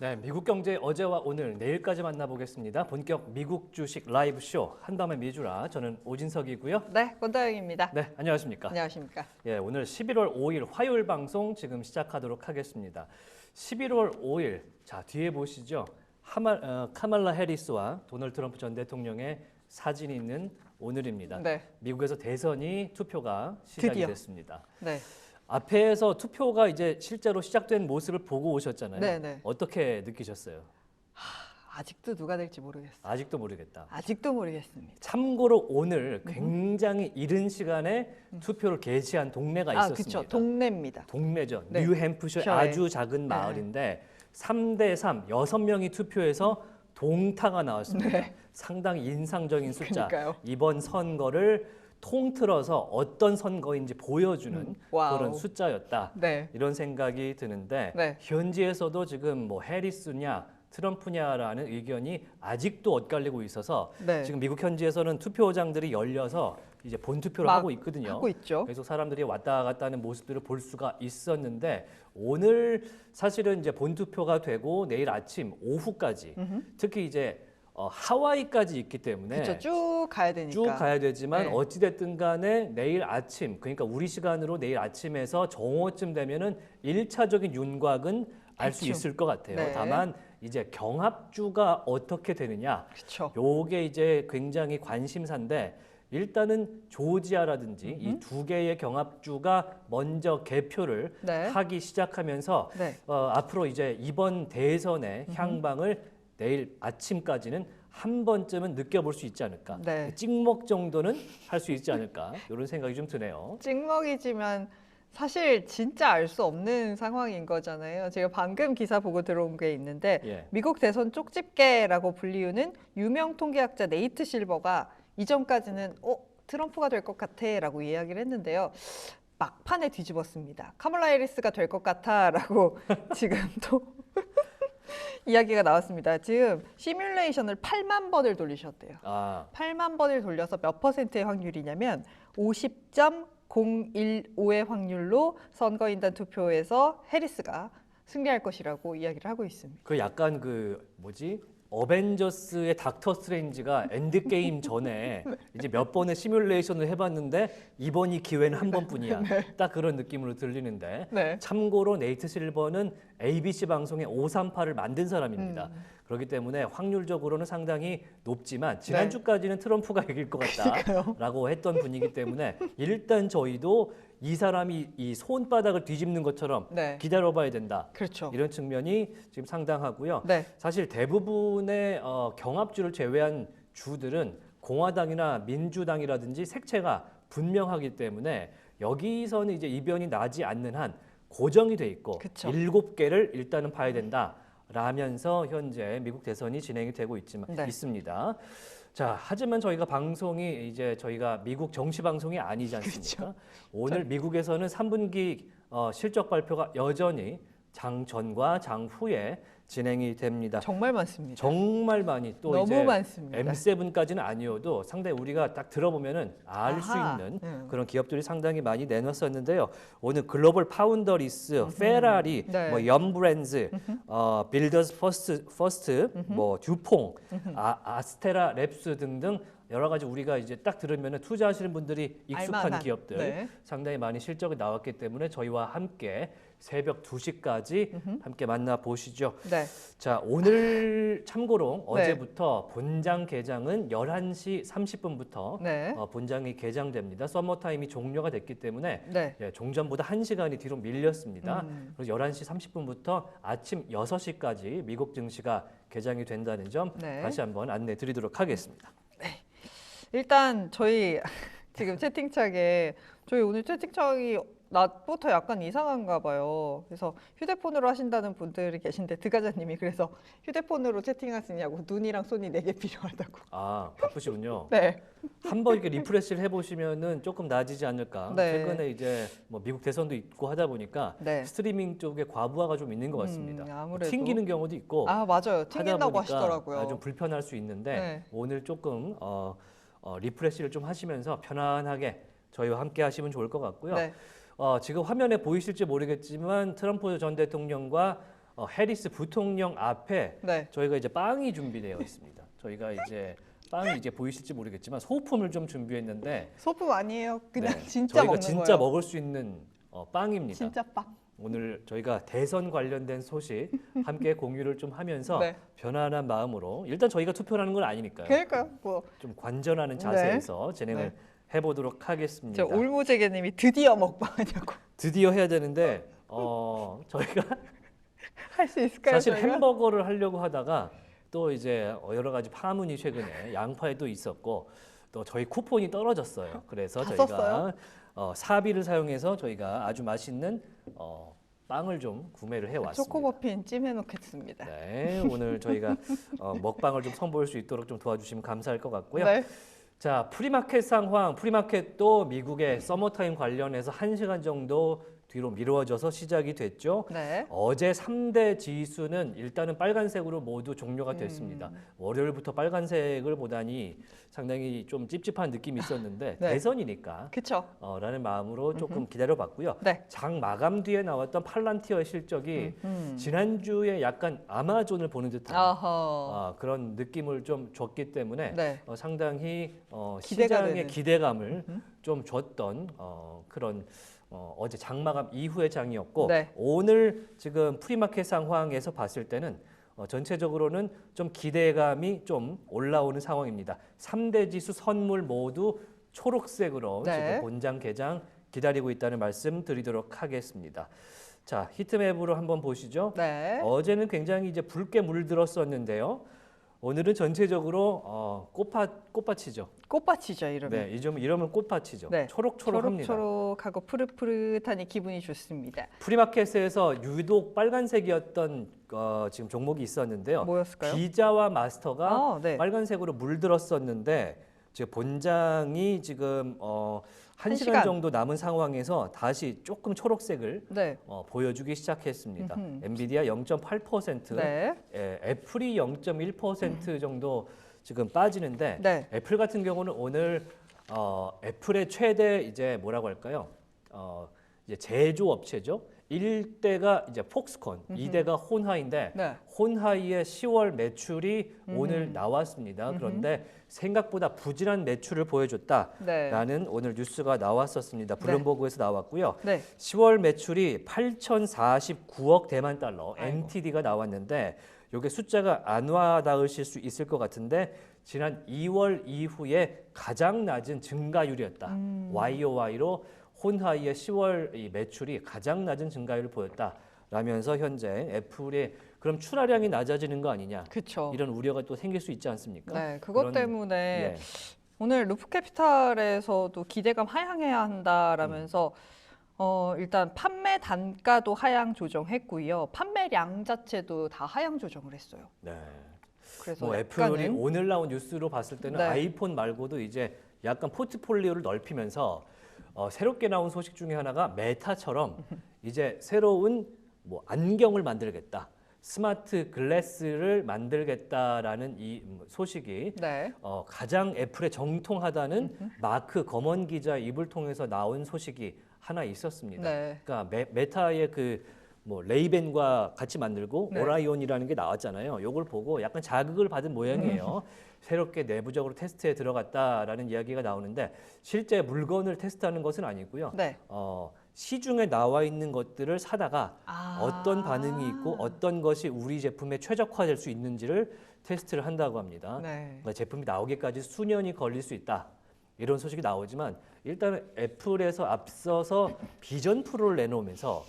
네, 미국 경제 어제와 오늘, 내일까지 만나보겠습니다. 본격 미국 주식 라이브 쇼 한밤의 미주라. 저는 오진석이고요. 네, 권다영입니다. 네, 안녕하십니까? 안녕하십니까? 예, 오늘 11월 5일 화요일 방송 지금 시작하도록 하겠습니다. 11월 5일, 자 뒤에 보시죠. 카말라 해리스와 도널드 트럼프 전 대통령의 사진이 있는 오늘입니다. 네. 미국에서 대선이 투표가 시작이 드디어. 됐습니다. 네. 앞에서 투표가 이제 실제로 시작된 모습을 보고 오셨잖아요. 네네. 어떻게 느끼셨어요? 아직도 누가 될지 모르겠어요. 아직도 모르겠다. 아직도 모르겠습니다. 참고로 오늘 굉장히 이른 시간에 투표를 개시한 동네가 있었습니다. 그렇죠. 동네입니다. 동네죠. 네. 뉴햄프셔 셔에. 아주 작은 마을인데 3대3 6명이 투표해서 동타가 나왔습니다. 네. 상당히 인상적인 숫자. 그러니까요. 이번 선거를 통틀어서 어떤 선거인지 보여주는 와우. 그런 숫자였다. 네. 이런 생각이 드는데 네. 현지에서도 지금 뭐 해리스냐 트럼프냐라는 의견이 아직도 엇갈리고 있어서 네. 지금 미국 현지에서는 투표장들이 열려서 이제 본투표를 막 하고 있거든요. 하고 있죠. 계속 사람들이 왔다 갔다 하는 모습들을 볼 수가 있었는데 오늘 사실은 이제 본투표가 되고 내일 아침 오후까지 특히 이제 하와이까지 있기 때문에 그렇죠. 쭉 가야 되니까. 쭉 가야 되지만 네. 어찌됐든 간에 내일 아침, 그러니까 우리 시간으로 내일 아침에서 정오쯤 되면은 1차적인 윤곽은 알 수 대충. 있을 것 같아요. 네. 다만 이제 경합주가 어떻게 되느냐, 그렇죠. 요게 이제 굉장히 관심사인데 일단은 조지아라든지 이 두 개의 경합주가 먼저 개표를 네. 하기 시작하면서 네. 앞으로 이제 이번 대선의 향방을 내일 아침까지는 한 번쯤은 느껴볼 수 있지 않을까. 네. 찍먹 정도는 할 수 있지 않을까. 이런 생각이 좀 드네요. 찍먹이지만 사실 진짜 알 수 없는 상황인 거잖아요. 제가 방금 기사 보고 들어온 게 있는데 예. 미국 대선 쪽집게라고 불리우는 유명 통계학자 네이트 실버가 이전까지는 트럼프가 될 것 같아라고 이야기를 했는데요. 막판에 뒤집었습니다. 카멀라 해리스가 될 것 같아라고 지금 또 이야기가 나왔습니다. 지금 시뮬레이션을 8만 번을 돌리셨대요. 8만 번을 돌려서 몇 퍼센트의 확률이냐면 50.015의 확률로 선거인단 투표에서 해리스가 승리할 것이라고 이야기를 하고 있습니다. 그 약간 그 뭐지? 어벤져스의 닥터 스트레인지가 엔드게임 전에 이제 몇 번의 시뮬레이션을 해봤는데 이번이 기회는 한 번뿐이야. 딱 그런 느낌으로 들리는데 네. 참고로 네이트 실버는 ABC 방송의 538을 만든 사람입니다. 그렇기 때문에 확률적으로는 상당히 높지만 지난주까지는 트럼프가 이길 것 같다라고 했던 분이기 때문에 일단 저희도 이 사람이 이 손바닥을 뒤집는 것처럼 네. 기다려봐야 된다. 그렇죠. 이런 측면이 지금 상당하고요. 네. 사실 대부분의 경합주를 제외한 주들은 공화당이나 민주당이라든지 색채가 분명하기 때문에 여기서는 이제 이변이 나지 않는 한 고정이 돼 있고 그쵸. 7개를 일단은 봐야 된다. 라면서 현재 미국 대선이 진행이 되고 있습니다. 자, 하지만 저희가 방송이 이제 저희가 미국 정치 방송이 아니지 않습니까? 오늘 미국에서는 3분기 실적 발표가 여전히 장 전과 장 후에 진행이 됩니다. 정말 많습니다. 정말 많이 또 너무 이제 많습니다. M7까지는 아니어도 상당히 우리가 딱 들어보면은 알 수 아하. 있는 그런 기업들이 상당히 많이 내놨었는데요. 오늘 글로벌 파운더리스, 페라리, 네. 뭐 염브랜즈, 빌더스 퍼스트, 뭐 듀퐁, 아스테라 랩스 등등 여러 가지 우리가 이제 딱 들으면 투자하시는 분들이 익숙한 알만한. 기업들 네. 상당히 많이 실적이 나왔기 때문에 저희와 함께 새벽 2시까지 함께 만나보시죠. 네. 자, 오늘 참고로 네. 어제부터 본장 개장은 11시 30분부터 네. 본장이 개장됩니다. 서머타임이 종료가 됐기 때문에 네. 예, 종전보다 1시간이 뒤로 밀렸습니다. 그래서 11시 30분부터 아침 6시까지 미국 증시가 개장이 된다는 점 네. 다시 한번 안내 드리도록 하겠습니다. 일단 저희 지금 채팅창에 저희 오늘 채팅창이 낮부터 약간 이상한가 봐요. 그래서 휴대폰으로 하신다는 분들이 계신데 드가자님이 그래서 휴대폰으로 채팅하시냐고 눈이랑 손이 4개 필요하다고. 아, 바쁘시군요. 네. 한번 이렇게 리프레시를 해보시면은 조금 나아지지 않을까. 네. 최근에 이제 뭐 미국 대선도 있고 하다 보니까 네. 스트리밍 쪽에 과부하가 좀 있는 것 같습니다. 아무래도. 튕기는 경우도 있고 아 맞아요. 하다 튕긴다고 보니까 하시더라고요. 좀 불편할 수 있는데 네. 오늘 조금 리프레시를 좀 하시면서 편안하게 저희와 함께 하시면 좋을 것 같고요. 네. 지금 화면에 보이실지 모르겠지만 트럼프 전 대통령과 해리스 부통령 앞에 네. 저희가 이제 빵이 준비되어 있습니다. 저희가 이제 빵이 이제 보이실지 모르겠지만 소품을 좀 준비했는데 소품 아니에요. 그냥 네, 진짜 저희가 먹는 진짜 거예요. 먹을 수 있는 빵입니다. 진짜 빵. 오늘 저희가 대선 관련된 소식 함께 공유를 좀 하면서 네. 편안한 마음으로 일단 저희가 투표를 하는 건 아니니까요. 그러니까요. 뭐 좀 관전하는 자세에서 진행을 네. 해보도록 하겠습니다. 저 올무제게님이 드디어 먹방하냐고 드디어 해야 되는데 저희가 할 수 있을까요? 사실 저희가? 햄버거를 하려고 하다가 또 이제 여러 가지 파문이 최근에 양파에도 있었고 또 저희 쿠폰이 떨어졌어요. 그래서 다 저희가 썼어요? 사비를 사용해서 저희가 아주 맛있는 빵을 좀 구매를 해왔습니다. 초코머핀 찜해 놓겠습니다. 네, 오늘 저희가 먹방을 좀 선보일 수 있도록 좀 도와주시면 감사할 것 같고요. 네. 자, 프리마켓 상황, 프리마켓도 미국의 서머타임 관련해서 1시간 정도 뒤로 미루어져서 시작이 됐죠. 네. 어제 3대 지수는 일단은 빨간색으로 모두 종료가 됐습니다. 월요일부터 빨간색을 보다니 상당히 좀 찝찝한 느낌이 있었는데 네. 대선이니까 그쵸. 라는 마음으로 조금 기다려봤고요. 네. 장 마감 뒤에 나왔던 팔란티어의 실적이 지난주에 약간 아마존을 보는 듯한 어허. 그런 느낌을 좀 줬기 때문에 네. 상당히 기대가 시장의 되는. 기대감을 좀 줬던 그런 어제 장마감 이후의 장이었고 네. 오늘 지금 프리마켓 상황에서 봤을 때는 전체적으로는 좀 기대감이 좀 올라오는 상황입니다. 3대 지수 선물 모두 초록색으로 네. 지금 본장 개장 기다리고 있다는 말씀 드리도록 하겠습니다. 자, 히트맵으로 한번 보시죠. 네. 어제는 굉장히 이제 붉게 물들었었는데요. 오늘은 전체적으로 꽃밭이죠. 꽃밭이죠 이름이. 네, 이러면 꽃밭이죠. 네. 초록초록합니다. 초록초록하고 푸릇푸릇하니 기분이 좋습니다. 프리마켓에서 유독 빨간색이었던 지금 종목이 있었는데요. 뭐였을까요? 비자와 마스터가 네. 빨간색으로 물들었었는데 지금 본장이 지금 1시간 시간. 정도 남은 상황에서 다시 조금 초록색을 네. 보여주기 시작했습니다. 음흠. 엔비디아 0.8%, 네. 애플이 0.1% 정도 지금 빠지는데 네. 애플 같은 경우는 오늘 애플의 최대 이제 뭐라고 할까요? 이제 제조 업체죠. 1대가 이제 폭스콘, 2대가 혼하인데 네. 혼하이의 10월 매출이 오늘 나왔습니다. 그런데 생각보다 부진한 매출을 보여줬다라는 네. 오늘 뉴스가 나왔었습니다. 블룸버그에서 나왔고요. 네. 10월 매출이 8,049억 대만 달러, 아이고. NTD가 나왔는데 이게 숫자가 안 와닿으실 수 있을 것 같은데 지난 2월 이후에 가장 낮은 증가율이었다. YOY로 혼하이의 10월 이 매출이 가장 낮은 증가율을 보였다라면서 현재 애플의 그럼 출하량이 낮아지는 거 아니냐 그렇죠. 이런 우려가 또 생길 수 있지 않습니까? 네. 그것 그런- 때문에 예. 오늘 루프캐피탈에서도 기대감 하향해야 한다라면서 일단 판매 단가도 하향 조정했고요. 판매량 자체도 다 하향 조정을 했어요. 네. 그래서 뭐 애플이 약간은 오늘 나온 뉴스로 봤을 때는 네. 아이폰 말고도 이제 약간 포트폴리오를 넓히면서 새롭게 나온 소식 중에 하나가 메타처럼 이제 새로운 뭐 안경을 만들겠다. 스마트 글래스를 만들겠다라는 이 소식이 네. 가장 애플에 정통하다는 마크 검언 기자 입을 통해서 나온 소식이 하나 있었습니다. 네. 그러니까 메타의 그 뭐 레이벤과 같이 만들고 네. 오라이온이라는 게 나왔잖아요. 요걸 보고 약간 자극을 받은 모양이에요. 새롭게 내부적으로 테스트에 들어갔다라는 이야기가 나오는데 실제 물건을 테스트하는 것은 아니고요. 네. 시중에 나와 있는 것들을 사다가 어떤 반응이 있고 어떤 것이 우리 제품에 최적화될 수 있는지를 테스트를 한다고 합니다. 네. 그러니까 제품이 나오기까지 수년이 걸릴 수 있다. 이런 소식이 나오지만 일단 애플에서 앞서서 비전 프로를 내놓으면서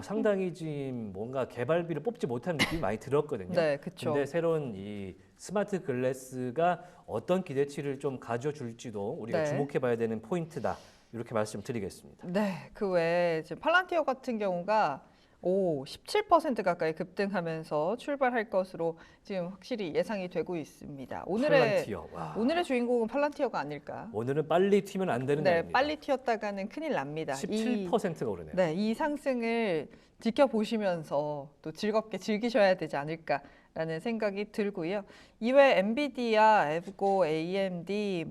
상당히 지금 뭔가 개발비를 뽑지 못하는 느낌이 많이 들었거든요. 네, 그렇죠. 근데 새로운 이 스마트 글래스가 어떤 기대치를 좀 가져줄지도 우리가 네. 주목해봐야 되는 포인트다. 이렇게 말씀드리겠습니다. 네, 그 외에 지금 팔란티어 같은 경우가 17% 가까이 급등하면서 출발할 것으로 지금 확실히 예상이 되고 있습니다. 팔란티어. 와. 오늘의 주인공은 팔란티어가 아닐까? 오늘은 빨리 튀면 안 되는 네, 날입니다. 빨리 튀었다가는 큰일 납니다. 17%가 오르네요. 네, 이 상승을 지켜보시면서 또 즐겁게 즐기셔야 되지 않을까라는 생각이 들고요. 이외에 엔비디아, 에브고, AMD,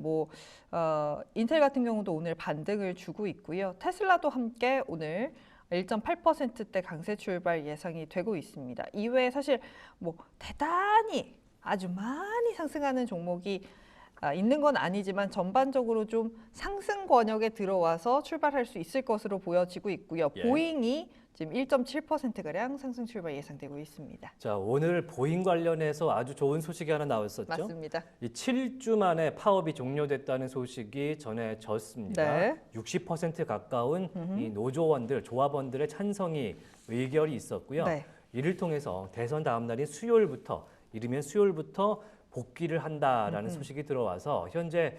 인텔 같은 경우도 오늘 반등을 주고 있고요. 테슬라도 함께 오늘 1.8%대 강세 출발 예상이 되고 있습니다. 이외에 사실 뭐 대단히 아주 많이 상승하는 종목이 있는 건 아니지만 전반적으로 좀 상승 권역에 들어와서 출발할 수 있을 것으로 보여지고 있고요. 예. 보잉이 지금 1.7%가량 상승 출발 예상되고 있습니다. 자, 오늘 보잉 관련해서 아주 좋은 소식이 하나 나왔었죠. 맞습니다. 이 7주 만에 파업이 종료됐다는 소식이 전해졌습니다. 네. 60% 가까운 이 노조원들, 조합원들의 찬성이 의결이 있었고요. 네. 이를 통해서 대선 다음 날인 수요일부터 이르면 수요일부터 복귀를 한다라는 소식이 들어와서 현재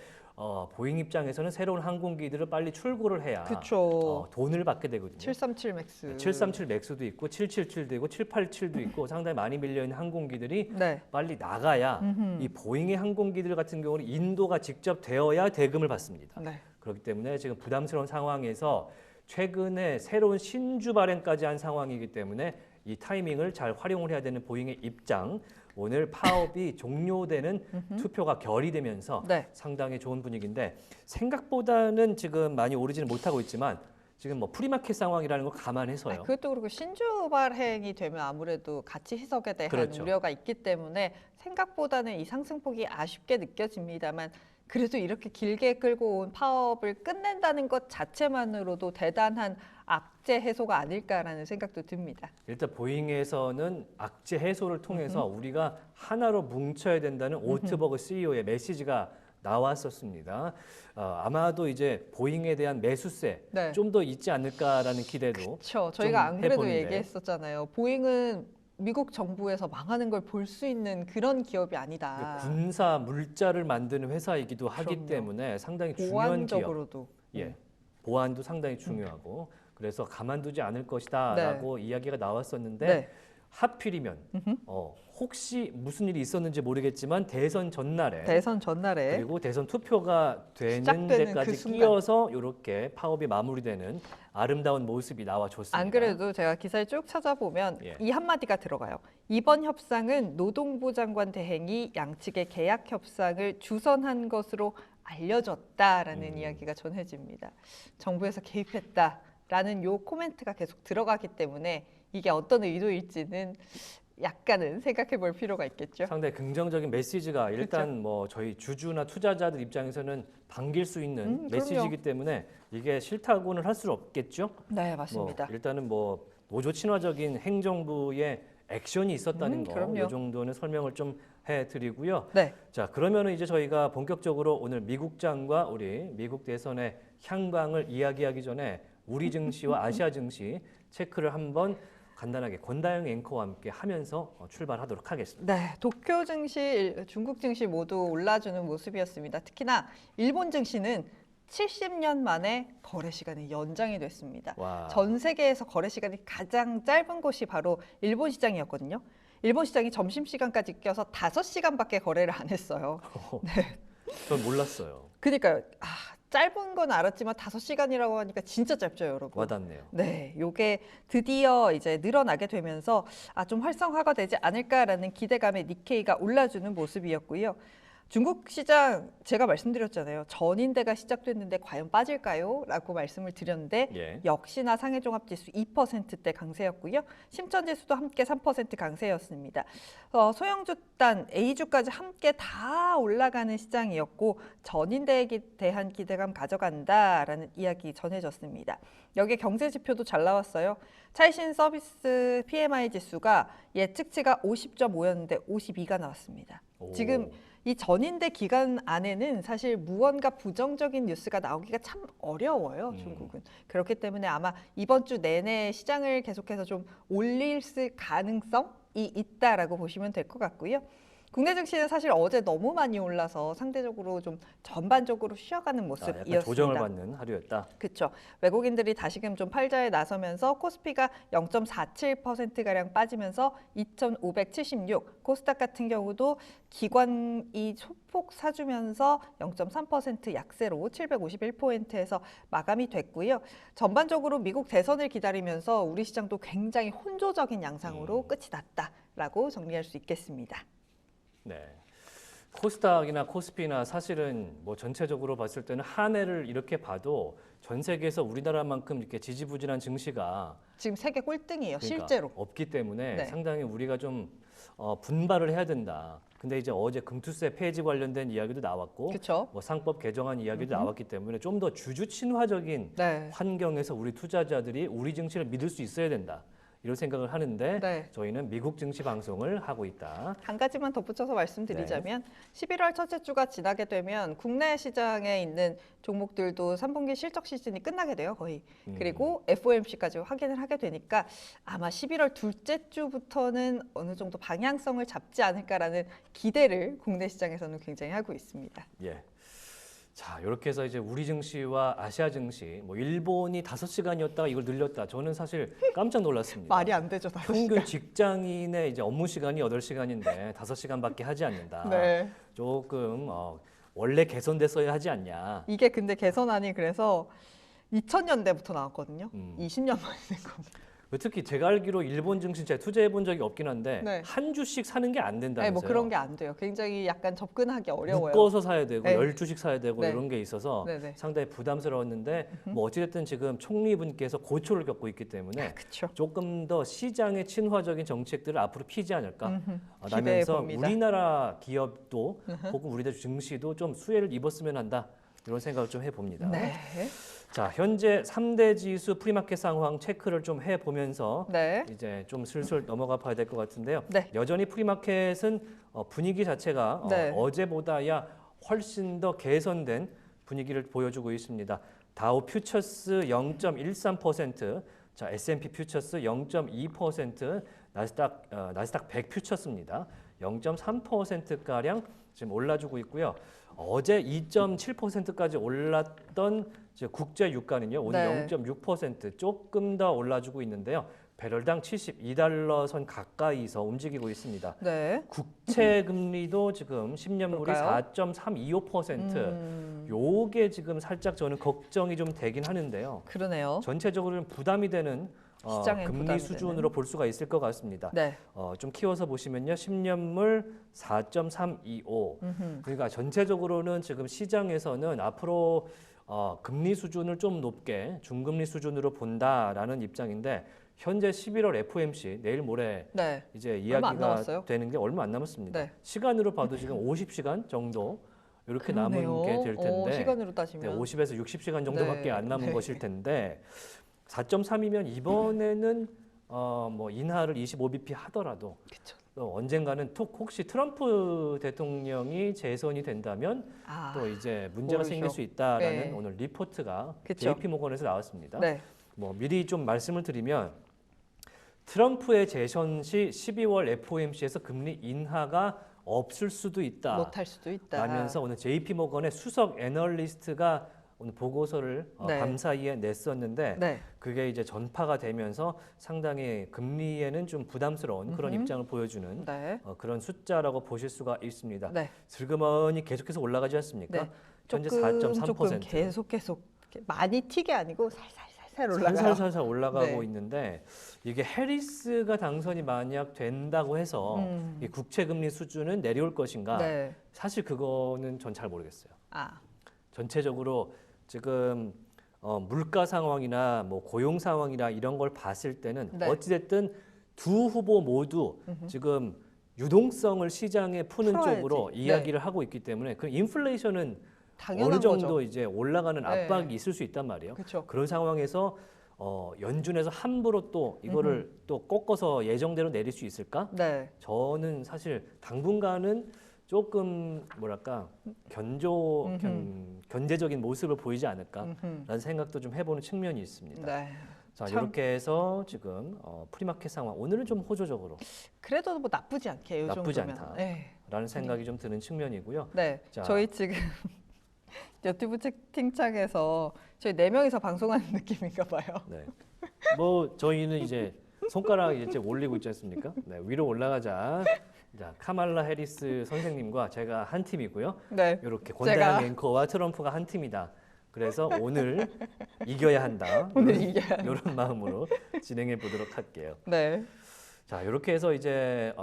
보잉 입장에서는 새로운 항공기들을 빨리 출고를 해야 그쵸. 돈을 받게 되거든요. 737 맥스. 737 맥스도 있고 777도 있고 787도 있고 상당히 많이 밀려 있는 항공기들이 네. 빨리 나가야 이 보잉의 항공기들 같은 경우는 인도가 직접 되어야 대금을 받습니다. 네. 그렇기 때문에 지금 부담스러운 상황에서 최근에 새로운 신주 발행까지 한 상황이기 때문에 이 타이밍을 잘 활용을 해야 되는 보잉의 입장. 오늘 파업이 종료되는 투표가 결의되면서 네. 상당히 좋은 분위기인데 생각보다는 지금 많이 오르지는 못하고 있지만 지금 뭐 프리마켓 상황이라는 걸 감안해서요. 그것도 그렇고 신주 발행이 되면 아무래도 가치 희석에 대한 그렇죠. 우려가 있기 때문에 생각보다는 이 상승폭이 아쉽게 느껴집니다만 그래도 이렇게 길게 끌고 온 파업을 끝낸다는 것 자체만으로도 대단한 악재 해소가 아닐까라는 생각도 듭니다. 일단 보잉에서는 악재 해소를 통해서 우리가 하나로 뭉쳐야 된다는 오트버그 CEO의 메시지가 나왔었습니다. 아마도 이제 보잉에 대한 매수세 네. 좀 더 있지 않을까라는 기대도 그렇죠. 저희가 안 그래도 해보는데. 얘기했었잖아요. 보잉은 미국 정부에서 망하는 걸 볼 수 있는 그런 기업이 아니다. 군사 물자를 만드는 회사이기도 하기 그럼요. 때문에 상당히 중요한 기업. 보안적으로도. 예, 보안도 상당히 중요하고 그래서 가만두지 않을 것이다라고 이야기가 나왔었는데 네. 하필이면 혹시 무슨 일이 있었는지 모르겠지만 대선 전날에 대선 전날에 그리고 대선 투표가 되는 시작되는 데까지 그 순간. 끼어서 이렇게 파업이 마무리되는 아름다운 모습이 나와줬습니다. 안 그래도 제가 기사를 쭉 찾아보면 예. 이 한마디가 들어가요. 이번 협상은 노동부 장관 대행이 양측의 계약 협상을 주선한 것으로 알려졌다라는 이야기가 전해집니다. 정부에서 개입했다라는 요 코멘트가 계속 들어가기 때문에 이게 어떤 의도일지는 약간은 생각해 볼 필요가 있겠죠. 상당히 긍정적인 메시지가 일단 뭐 저희 주주나 투자자들 입장에서는 반길 수 있는 메시지이기 때문에 이게 싫다고는 할 수 없겠죠. 네, 맞습니다. 뭐 일단은 뭐 노조 친화적인 행정부의 액션이 있었다는 거, 그럼요. 이 정도는 설명을 좀 해드리고요. 네. 자, 그러면은 이제 저희가 본격적으로 오늘 미국장과 우리 미국 대선의 향방을 이야기하기 전에 우리 증시와 아시아 증시 체크를 한번 간단하게 권다영 앵커와 함께 하면서 출발하도록 하겠습니다. 네, 도쿄 증시, 중국 증시 모두 올라주는 모습이었습니다. 특히나 일본 증시는 70년 만에 거래 시간이 연장이 됐습니다. 와. 전 세계에서 거래 시간이 가장 짧은 곳이 바로 일본 시장이었거든요. 일본 시장이 점심시간까지 껴서 5시간밖에 거래를 안 했어요. 전 몰랐어요. 그러니까요. 짧은 건 알았지만 5시간이라고 하니까 진짜 짧죠, 여러분. 와닿네요. 네, 요게 드디어 이제 늘어나게 되면서 좀 활성화가 되지 않을까라는 기대감에 니케이가 올라주는 모습이었고요. 중국 시장 제가 말씀드렸잖아요. 전인대가 시작됐는데 과연 빠질까요? 라고 말씀을 드렸는데 예. 역시나 상해종합지수 2%대 강세였고요. 심천지수도 함께 3% 강세였습니다. 소형주단 A주까지 함께 다 올라가는 시장이었고 전인대에 대한 기대감 가져간다라는 이야기 전해졌습니다. 여기에 경제지표도 잘 나왔어요. 차이신 서비스 PMI 지수가 예측치가 50.5였는데 52가 나왔습니다. 오. 지금 이 전인대 기간 안에는 사실 무언가 부정적인 뉴스가 나오기가 참 어려워요, 중국은. 그렇기 때문에 아마 이번 주 내내 시장을 계속해서 좀 올릴 가능성이 있다라고 보시면 될 것 같고요. 국내 증시는 사실 어제 너무 많이 올라서 상대적으로 좀 전반적으로 쉬어가는 모습이었습니다. 약간 조정을 받는 하루였다. 그렇죠. 외국인들이 다시금 좀 팔자에 나서면서 코스피가 0.47%가량 빠지면서 2,576, 코스닥 같은 경우도 기관이 소폭 사주면서 0.3% 약세로 751포인트에서 마감이 됐고요. 전반적으로 미국 대선을 기다리면서 우리 시장도 굉장히 혼조적인 양상으로 끝이 났다라고 정리할 수 있겠습니다. 네. 코스닥이나 코스피나 사실은 뭐 전체적으로 봤을 때는 한 해를 이렇게 봐도 전 세계에서 우리나라만큼 이렇게 지지부진한 증시가 지금 세계 꼴등이에요, 그러니까 실제로. 없기 때문에 네. 상당히 우리가 좀 분발을 해야 된다. 근데 이제 어제 금투세 폐지 관련된 이야기도 나왔고, 그렇죠. 뭐 상법 개정안 이야기도 나왔기 때문에 좀 더 주주 친화적인 네. 환경에서 우리 투자자들이 우리 증시를 믿을 수 있어야 된다. 이런 생각을 하는데 네. 저희는 미국 증시 방송을 하고 있다. 한 가지만 덧붙여서 말씀드리자면 11월 첫째 주가 지나게 되면 국내 시장에 있는 종목들도 3분기 실적 시즌이 끝나게 돼요, 거의. 그리고 FOMC까지 확인을 하게 되니까 아마 11월 둘째 주부터는 어느 정도 방향성을 잡지 않을까라는 기대를 국내 시장에서는 굉장히 하고 있습니다. 예. 자, 이렇게 해서 이제 우리 증시와 아시아 증시, 뭐 일본이 5시간이었다가 이걸 늘렸다. 저는 사실 깜짝 놀랐습니다. 말이 안 되죠, 다섯 평균 시간. 직장인의 이제 업무 시간이 8시간인데 5시간밖에 하지 않는다. 네. 조금 원래 개선됐어야 하지 않냐. 이게 근데 개선안이 그래서 2000년대부터 나왔거든요. 20년 만에 된 겁니다. 특히 제가 알기로 일본 증시 제가 투자해 본 적이 없긴 한데 네. 한 주씩 사는 게 안 된다면서요. 네, 뭐 그런 게 안 돼요. 굉장히 약간 접근하기 어려워요. 묶어서 사야 되고 네. 10주씩 사야 되고 네. 이런 게 있어서 네네. 상당히 부담스러웠는데 뭐 어찌됐든 지금 총리분께서 고초를 겪고 있기 때문에 그렇죠. 조금 더 시장에 친화적인 정책들을 앞으로 피지 않을까 기대해 라면서 봅니다. 우리나라 기업도 혹은 우리나라 증시도 좀 수혜를 입었으면 한다 이런 생각을 좀 해봅니다. 네. 자, 현재 3대 지수 프리마켓 상황 체크를 좀 해보면서 네. 이제 좀 슬슬 넘어가 봐야 될 것 같은데요. 네. 여전히 프리마켓은 분위기 자체가 네. 어제보다야 훨씬 더 개선된 분위기를 보여주고 있습니다. 다우 퓨처스 0.13%, 자 S&P 퓨처스 0.2%, 나스닥 100 퓨처스입니다. 0.3% 가량 지금 올라주고 있고요. 어제 2.7%까지 올랐던 국제 유가는요. 오늘 네. 0.6% 조금 더 올라주고 있는데요. 배럴당 72달러 선 가까이서 움직이고 있습니다. 네. 국채 금리도 지금 10년물이 볼까요? 4.325%. 요게 지금 살짝 저는 걱정이 좀 되긴 하는데요. 그러네요. 전체적으로는 부담이 되는 시장에 금리 부담이 수준으로 볼 수가 있을 것 같습니다. 네. 좀 키워서 보시면요. 10년물 4.325. 그러니까 전체적으로는 지금 시장에서는 앞으로 금리 수준을 좀 높게 중금리 수준으로 본다라는 입장인데 현재 11월 FOMC 내일 모레 네. 이제 얼마 안 이야기가 남았어요? 되는 게 얼마 안 남았습니다. 네. 시간으로 봐도 지금 50시간 정도 이렇게 그러네요. 남은 게 될 텐데 시간으로 따지면 50에서 60시간 정도밖에 네. 안 남은 네. 것일 텐데 4.3이면 이번에는 뭐 인하를 25bp 하더라도 그쵸. 또 언젠가는 혹시 트럼프 대통령이 재선이 된다면 또 이제 문제가 모르죠. 생길 수 있다라는 네. 오늘 리포트가 그쵸. JP 모건에서 나왔습니다. 네. 뭐 미리 좀 말씀을 드리면 트럼프의 재선 시 12월 FOMC에서 금리 인하가 없을 수도 있다. 못할 수도 있다. 라면서 오늘 JP 모건의 수석 애널리스트가 오늘 보고서를 네. 밤사이에 냈었는데 네. 그게 이제 전파가 되면서 상당히 금리에는 좀 부담스러운 그런 입장을 보여주는 네. 그런 숫자라고 보실 수가 있습니다. 네. 슬그머니 계속해서 올라가지 않습니까? 네. 현재 조금 4.3%. 계속 이렇게 많이 튀게 아니고 살살 올라가요. 살살살살 올라가고 네. 있는데 이게 해리스가 당선이 만약 된다고 해서 이 국채 금리 수준은 내려올 것인가? 네. 사실 그거는 전 잘 모르겠어요. 아. 전체적으로 지금 물가 상황이나 뭐 고용 상황이나 이런 걸 봤을 때는 네. 어찌됐든 두 후보 모두 지금 유동성을 시장에 푸는 풀어야지. 쪽으로 네. 이야기를 하고 있기 때문에 그 인플레이션은 당연한 어느 정도 거죠. 이제 올라가는 네. 압박이 있을 수 있단 말이에요. 그렇죠. 그런 상황에서 연준에서 함부로 또 이거를 또 꺾어서 예정대로 내릴 수 있을까? 네. 저는 사실 당분간은 조금 뭐랄까 견제적인 모습을 보이지 않을까라는 생각도 좀 해보는 측면이 있습니다. 네. 자 참. 이렇게 해서 지금 프리마켓 상황 오늘은 좀 호조적으로 그래도 뭐 나쁘지 않게 요 나쁘지 정도면. 않다. 네. 라는 생각이 좀 드는 측면이고요. 네. 자. 저희 지금 유튜브 채팅창에서 저희 4명이서 방송하는 느낌인가 봐요. 네. 뭐 저희는 이제 손가락 이제 올리고 있지 않습니까? 네, 위로 올라가자. 자, 카말라 해리스 선생님과 제가 한 팀이고요. 네. 이렇게 권다영 앵커와 트럼프가 한 팀이다. 그래서 오늘 이겨야 한다. 오늘 이겨야 한다. 이런 마음으로 진행해 보도록 할게요. 네. 자, 이렇게 해서 이제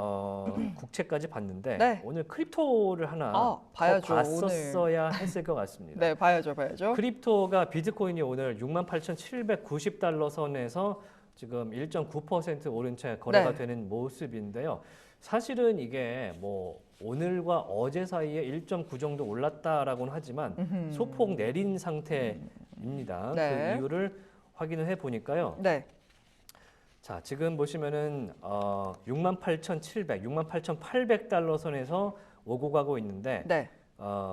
국채까지 봤는데 네. 오늘 크립토를 하나 더 봐야죠, 봤었어야 했을 것 같습니다. 네, 봐야죠. 크립토가 비트코인이 오늘 68,790달러 선에서 지금 1.9% 오른 채 거래가 네. 되는 모습인데요. 사실은 이게 뭐 오늘과 어제 사이에 1.9 정도 올랐다라고는 하지만 소폭 내린 상태입니다. 네. 그 이유를 확인을 해 보니까요. 네. 자, 지금 보시면은 68,700, 68,800달러 선에서 오고 가고 있는데 네.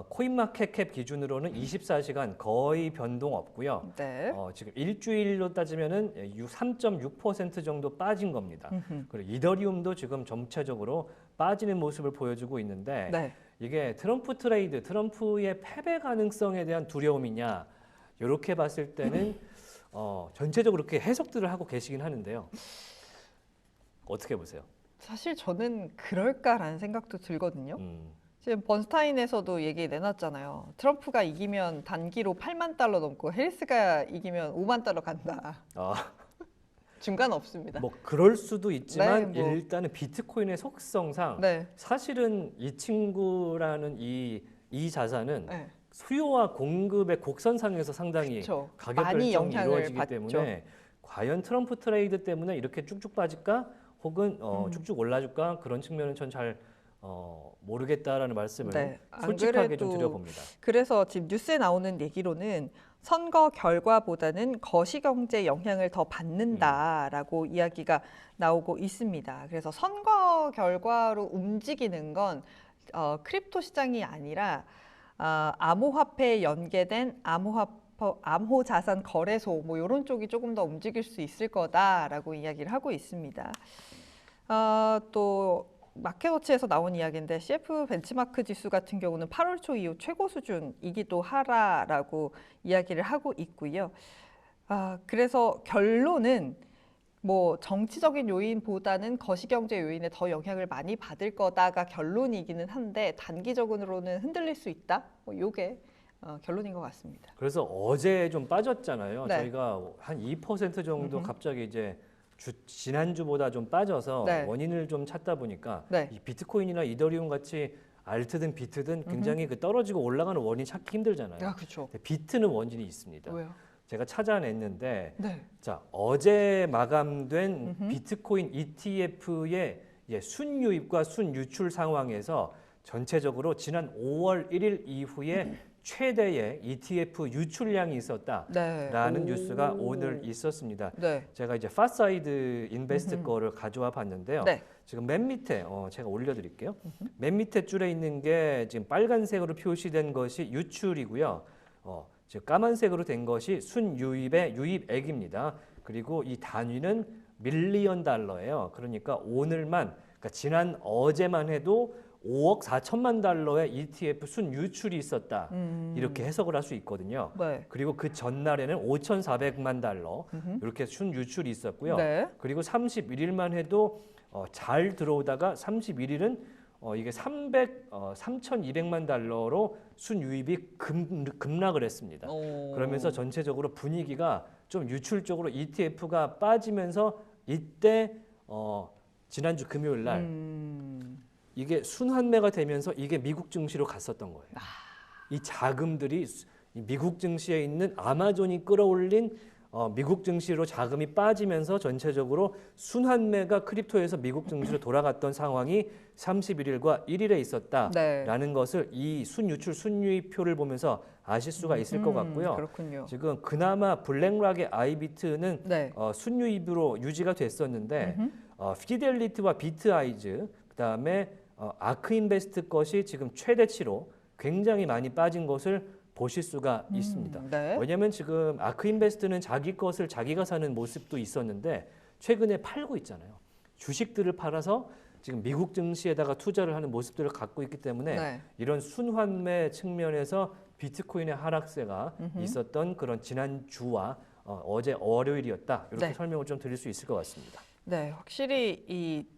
코인마켓캡 기준으로는 24시간 거의 변동 없고요. 네. 지금 일주일로 따지면은 3.6% 정도 빠진 겁니다. 그리고 이더리움도 지금 전체적으로 빠지는 모습을 보여주고 있는데 네. 이게 트럼프 트레이드, 트럼프의 패배 가능성에 대한 두려움이냐 이렇게 봤을 때는 전체적으로 그렇게 해석들을 하고 계시긴 하는데요. 어떻게 보세요? 사실 저는 그럴까라는 생각도 들거든요. 지금 번스타인에서도 얘기 내놨잖아요. 트럼프가 이기면 단기로 8만 달러 넘고 해리스가 이기면 5만 달러 간다. 중간 없습니다. 뭐 그럴 수도 있지만 네, 뭐. 일단은 비트코인의 속성상 네. 사실은 이 친구라는 이 자산은 네. 수요와 공급의 곡선상에서 상당히 그쵸. 가격 많이 결정이 영향을 이루어지기 받죠. 때문에 과연 트럼프 트레이드 때문에 이렇게 쭉쭉 빠질까 혹은 쭉쭉 올라줄까 그런 측면은 전 잘 모르겠다라는 말씀을 네. 안 솔직하게 좀 그래도 드려봅니다. 그래서 지금 뉴스에 나오는 얘기로는 선거 결과보다는 거시경제 영향을 더 받는다라고 이야기가 나오고 있습니다. 그래서 선거 결과로 움직이는 건 크립토 시장이 아니라 암호화폐에 연계된 암호 자산 거래소 뭐 이런 쪽이 조금 더 움직일 수 있을 거다라고 이야기를 하고 있습니다. 또 마켓워치에서 나온 이야기인데 CF 벤치마크 지수 같은 경우는 8월 초 이후 최고 수준이기도 하라라고 이야기를 하고 있고요. 그래서 결론은 뭐 정치적인 요인보다는 거시경제 요인에 더 영향을 많이 받을 거다가 결론이기는 한데 단기적으로는 흔들릴 수 있다. 뭐 요게 결론인 것 같습니다. 그래서 어제 좀 빠졌잖아요. 네. 저희가 한 2% 정도 갑자기 이제 지난주보다 좀 빠져서 네. 원인을 좀 찾다 보니까 네. 이 비트코인이나 이더리움 같이 알트든 비트든 굉장히 그 떨어지고 올라가는 원인 찾기 힘들잖아요. 그렇죠. 근데 비트는 원인이 있습니다. 왜요? 제가 찾아냈는데 네. 자, 어제 마감된 비트코인 ETF의 순유입과 순유출 상황에서 전체적으로 지난 5월 1일 이후에 최대의 ETF 유출량이 있었다라는 네. 뉴스가 오늘 있었습니다. 네. 제가 이제 파사이드 인베스트 거를 가져와 봤는데요. 네. 지금 맨 밑에 제가 올려드릴게요. 맨 밑에 줄에 있는 게 지금 빨간색으로 표시된 것이 유출이고요. 지금 까만색으로 된 것이 순유입의 유입액입니다. 그리고 이 단위는 밀리언 달러예요. 그러니까 오늘만, 그러니까 지난 어제만 해도 5억 4천만 달러의 ETF 순유출이 있었다. 이렇게 해석을 할 수 있거든요. 네. 그리고 그 전날에는 5,400만 달러 이렇게 순유출이 있었고요. 네. 그리고 31일만 해도 잘 들어오다가 31일은 이게 3,200만 달러로 순유입이 급락을 했습니다. 그러면서 전체적으로 분위기가 좀 유출 쪽으로 ETF가 빠지면서 이때 지난주 금요일 날 이게 순환매가 되면서 이게 미국 증시로 갔었던 거예요. 이 자금들이 미국 증시에 있는 아마존이 끌어올린 미국 증시로 자금이 빠지면서 전체적으로 순환매가 크립토에서 미국 증시로 돌아갔던 상황이 31일과 1일에 있었다라는 네. 것을 이 순유출 순유입표를 보면서 아실 수가 있을 것 같고요. 그렇군요. 지금 그나마 블랙락의 아이비트는 네. 순유입으로 유지가 됐었는데 피델리티와 비트아이즈 그다음에 아크인베스트 것이 지금 최대치로 굉장히 많이 빠진 것을 보실 수가 있습니다. 네. 왜냐하면 지금 아크인베스트는 자기 것을 자기가 사는 모습도 있었는데 최근에 팔고 있잖아요. 주식들을 팔아서 지금 미국 증시에다가 투자를 하는 모습들을 갖고 있기 때문에 네. 이런 순환매 측면에서 비트코인의 하락세가 있었던 그런 지난 주와 어제 월요일이었다. 이렇게 네. 설명을 좀 드릴 수 있을 것 같습니다. 네, 확실히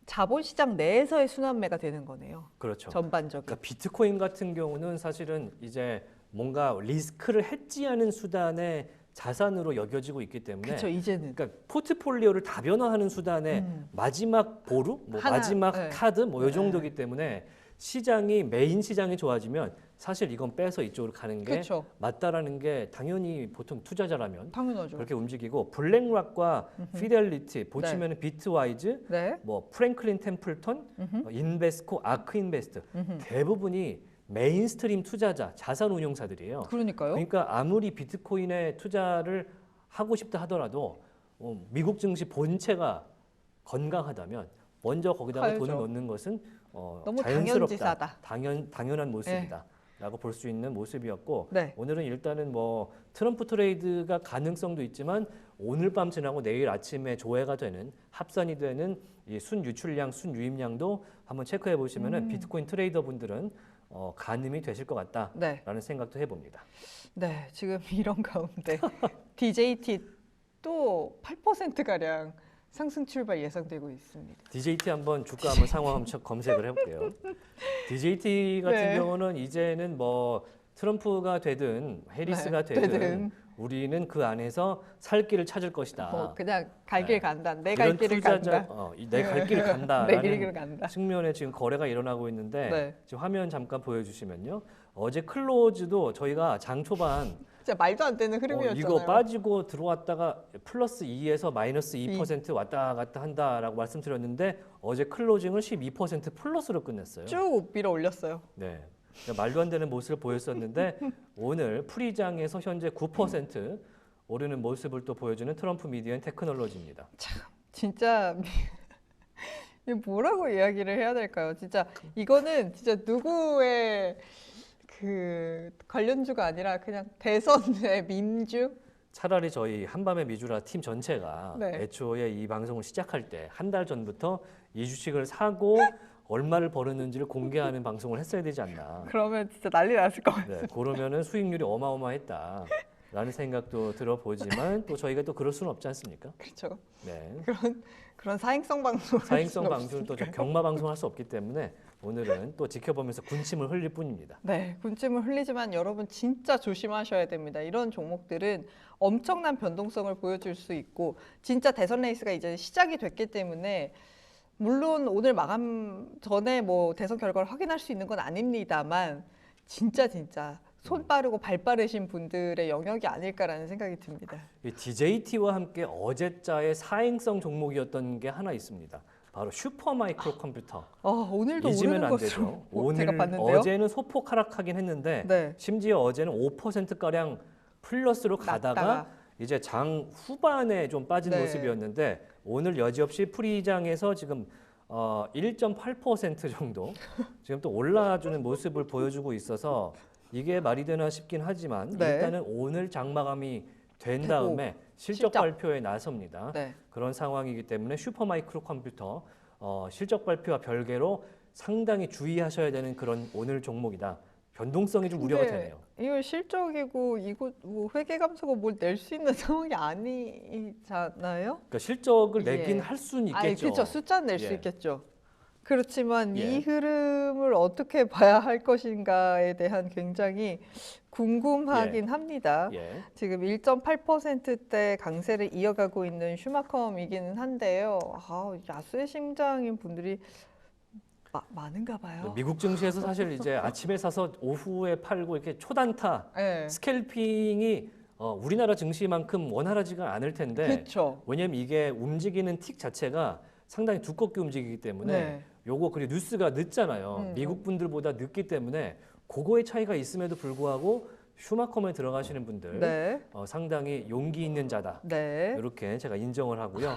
자본시장 내에서의 순환매가 되는 거네요. 그렇죠. 전반적인. 그러니까 비트코인 같은 경우는 사실은 이제 뭔가 리스크를 해지하는 수단의 자산으로 여겨지고 있기 때문에 그렇죠. 이제는 그러니까 포트폴리오를 다변화하는 수단의 마지막 보루, 뭐 하나, 마지막 네. 카드 뭐 이 네. 정도기 때문에 시장이 메인 시장이 좋아지면 사실 이건 빼서 이쪽으로 가는 게 그렇죠. 맞다라는 게 당연히 보통 투자자라면 당연하죠. 그렇게 움직이고 블랙락과 피델리티 보시면은 비트와이즈, 네. 뭐 프랭클린 템플턴, 인베스코, 아크인베스트 대부분이 메인스트림 투자자, 자산 운용사들이에요. 그러니까요. 그러니까 아무리 비트코인에 투자를 하고 싶다 하더라도 미국 증시 본체가 건강하다면 먼저 거기다가 가야죠. 돈을 넣는 것은 너무 자연스럽다, 당연지사다. 당연한 모습이다라고 볼 수 있는 모습이었고 네. 오늘은 일단은 뭐 트럼프 트레이드가 가능성도 있지만 오늘 밤 지나고 내일 아침에 조회가 되는 합산이 되는 이 순유출량, 순유입량도 한번 체크해 보시면은 비트코인 트레이더 분들은 가늠이 되실 것 같다라는 네. 생각도 해봅니다. 네, 지금 이런 가운데 DJT 또 8% 가량 상승 출발 예상되고 있습니다. DJT 한번 주가 한번 상황 한번 검색을 해볼게요. DJT 같은 네. 경우는 이제는 뭐 트럼프가 되든 해리스가 되든 우리는 그 안에서 살 길을 찾을 것이다. 그냥 갈 길 네. 간다. 내 갈 길을 간다. 내 갈 길을 내 간다라는 길을 간다. 측면에 지금 거래가 일어나고 있는데 네. 지금 화면 잠깐 보여주시면요. 어제 클로즈도 저희가 장 초반 진짜 말도 안 되는 흐름이었잖아요. 이거 빠지고 들어왔다가 플러스 2에서 마이너스 2% 왔다 갔다 한다라고 말씀드렸는데 어제 클로징을 12% 플러스로 끝냈어요. 쭉 밀어 올렸어요. 네. 그러니까 말도 안 되는 모습을 보였었는데 오늘 프리장에서 현재 9% 오르는 모습을 또 보여주는 트럼프 미디어 앤 테크놀로지입니다. 진짜 이거 뭐라고 이야기를 해야 될까요? 진짜 이거는 진짜 누구의 그 관련주가 아니라 그냥 대선의 민주. 차라리 저희 한밤의 미주라 팀 전체가 네. 애초에 이 방송을 시작할 때 한 달 전부터 이 주식을 사고 얼마를 벌었는지를 공개하는 방송을 했어야 되지 않나. 그러면 진짜 난리 났을 것 같아요. 네, 그러면은 수익률이 어마어마했다라는 생각도 들어보지만 또 저희가 또 그럴 수는 없지 않습니까? 그렇죠. 네. 그런 사행성 방송. 사행성 방송은 또 경마 방송할 수 없기 때문에 오늘은 또 지켜보면서 군침을 흘릴 뿐입니다. 네, 군침을 흘리지만 여러분 진짜 조심하셔야 됩니다. 이런 종목들은 엄청난 변동성을 보여줄 수 있고 진짜 대선 레이스가 이제 시작이 됐기 때문에 물론 오늘 마감 전에 뭐 대선 결과를 확인할 수 있는 건 아닙니다만 진짜 손 빠르고 발 빠르신 분들의 영역이 아닐까라는 생각이 듭니다. 이 DJT와 함께 어제자의 사행성 종목이었던 게 하나 있습니다. 바로 슈퍼마이크로 컴퓨터. 오늘도 잊으면 오르는 안 것으로 되죠. 제가 오늘 봤는데요. 어제는 소폭 하락하긴 했는데 네. 심지어 어제는 5%가량 플러스로 가다가 낮다가. 이제 장 후반에 좀 빠진 네. 모습이었는데 오늘 여지없이 프리장에서 지금 1.8% 정도 지금 또 올라주는 모습을 보여주고 있어서 이게 말이 되나 싶긴 하지만 네. 일단은 오늘 장마감이 된 다음에 실적 발표에 나섭니다. 네. 그런 상황이기 때문에 슈퍼마이크로 컴퓨터 실적 발표와 별개로 상당히 주의하셔야 되는 그런 오늘 종목이다. 변동성이 좀 우려가 되네요. 이거 실적이고 이거 뭐 회계 감사가 뭘 낼 수 있는 상황이 아니잖아요. 그러니까 실적을 예. 내긴 할 수는 있겠죠. 그렇죠. 숫자는 낼 수 예. 있겠죠. 그렇지만 예. 이 흐름을 어떻게 봐야 할 것인가에 대한 굉장히 궁금하긴 합니다. 예. 지금 1.8%대 강세를 이어가고 있는 슈마컴이기는 한데요. 야수의 심장인 분들이 많은가 봐요. 미국 증시에서 사실 이제 아침에 사서 오후에 팔고 이렇게 초단타 네. 스캘핑이 우리나라 증시만큼 원활하지가 않을 텐데 그렇죠. 왜냐하면 이게 움직이는 틱 자체가 상당히 두껍게 움직이기 때문에 네. 요거 그리고 뉴스가 늦잖아요. 미국 분들보다 늦기 때문에 그거의 차이가 있음에도 불구하고 슈마컴에 들어가시는 분들 네. 상당히 용기 있는 자다. 네. 이렇게 제가 인정을 하고요.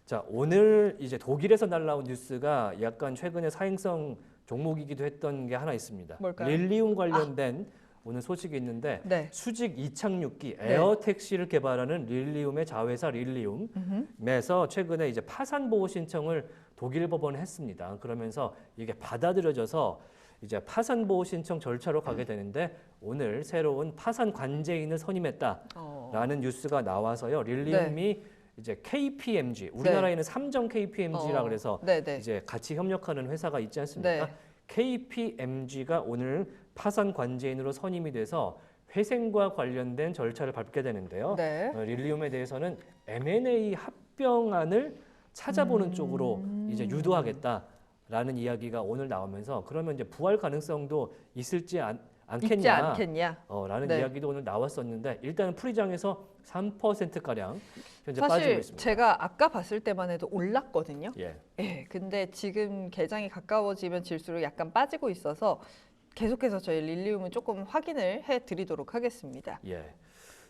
자, 오늘 이제 독일에서 날라온 뉴스가 약간 최근에 사행성 종목이기도 했던 게 하나 있습니다. 뭘까요? 릴리움 관련된 오늘 소식이 있는데 네. 수직 이착륙기 네. 에어택시를 개발하는 릴리움의 자회사 릴리움에서 최근에 이제 파산 보호 신청을 독일 법원에 했습니다. 그러면서 이게 받아들여져서 이제 파산 보호 신청 절차로 가게 되는데 오늘 새로운 파산 관제인을 선임했다라는 뉴스가 나와서요. 릴리움이 이제 KPMG 우리나라에는 삼정 KPMG라 그래서 네네. 이제 같이 협력하는 회사가 있지 않습니까? 네. KPMG가 오늘 파산 관제인으로 선임이 돼서 회생과 관련된 절차를 밟게 되는데요. 네. 릴리움에 대해서는 M&A 합병안을 찾아보는 쪽으로 이제 유도하겠다라는 이야기가 오늘 나오면서 그러면 이제 부활 가능성도 있지 않겠냐? 라는 네. 이야기도 오늘 나왔었는데 일단은 풀이장에서 3%가량 현재 빠지고 사실 있습니다. 제가 아까 봤을 때만 해도 올랐거든요. 예. 예, 근데 지금 개장이 가까워지면 질수록 약간 빠지고 있어서 계속해서 저희 릴리움은 조금 확인을 해드리도록 하겠습니다. 예.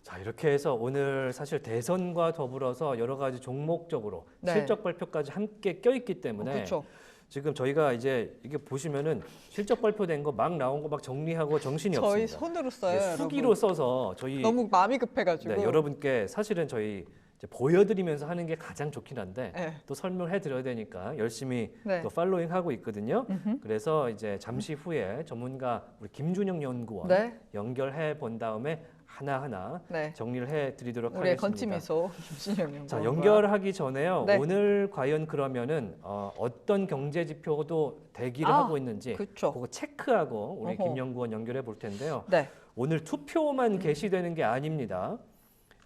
자, 이렇게 해서 오늘 사실 대선과 더불어서 여러 가지 종목적으로 네. 실적 발표까지 함께 껴있기 때문에 그렇죠. 지금 저희가 이제 이게 보시면은 실적 발표된 거 막 나온 거 막 정리하고 정신이 저희 없습니다. 손으로 써요, 예, 여러분. 수기로 써서 저희 너무 마음이 급해가지고. 네, 여러분께 사실은 저희 이제 보여드리면서 하는 게 가장 좋긴 한데 네. 또 설명해 드려야 되니까 열심히 네. 또 팔로잉 하고 있거든요. 음흠. 그래서 이제 잠시 후에 전문가 우리 김준영 연구원 네. 연결해 본 다음에 하나하나 네. 정리를 해 드리도록 우리의 하겠습니다. 건치미소 김신영 연구원. 자, 연결하기 전에요. 네. 오늘 과연 그러면은 어떤 경제 지표도 대기를 하고 있는지 그렇죠. 그거 체크하고 우리 어허. 김 연구원 연결해 볼 텐데요. 네. 오늘 투표만 게시되는 게 아닙니다.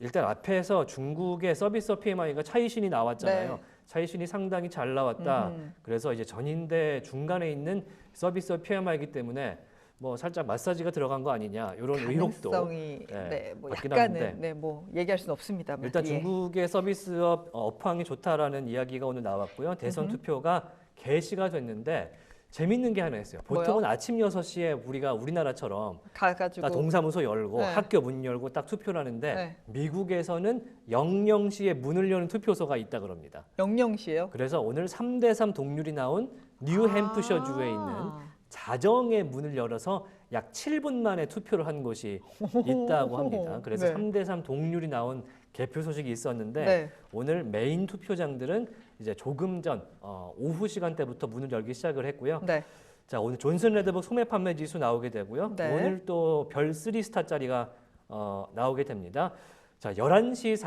일단 앞에서 중국의 서비스 PMI가 차이신이 나왔잖아요. 네. 차이신이 상당히 잘 나왔다. 음. 그래서 이제 전인대 중간에 있는 서비스 PMI이기 때문에 뭐 살짝 마사지가 들어간 거 아니냐 이런 의혹도 가능성이 네, 네, 뭐 받긴 약간은 하는데 네, 뭐 얘기할 수는 없습니다만. 일단 예. 중국의 서비스업 업황이 좋다라는 이야기가 오늘 나왔고요. 대선 투표가 개시가 됐는데 재밌는 게 하나 있어요. 보통은 아침 6시에 우리가 우리나라처럼 가가지고 딱 동사무소 열고 네. 학교 문 열고 딱 투표를 하는데 네. 미국에서는 00시에 문을 여는 투표소가 있다 그럽니다. 영영시예요. 그래서 오늘 3대3 동률이 나온 뉴햄프셔 주에 있는 자정의 문을 열어서 약 7분 만에 투표를 한 곳이 있다고 합니다. 그래서 네. 3대3 동률이 나온 개표 소식이 있었는데 네. 오늘 메인 투표장들은 이제 조금 전 오후 시간대부터 문을 열기 시작을 했고요. 네. 자, 오늘 존슨 레드버그 소매 판매 지수 나오게 되고요. 네. 오늘 또 별 3스타짜리가 나오게 됩니다. 자, 11시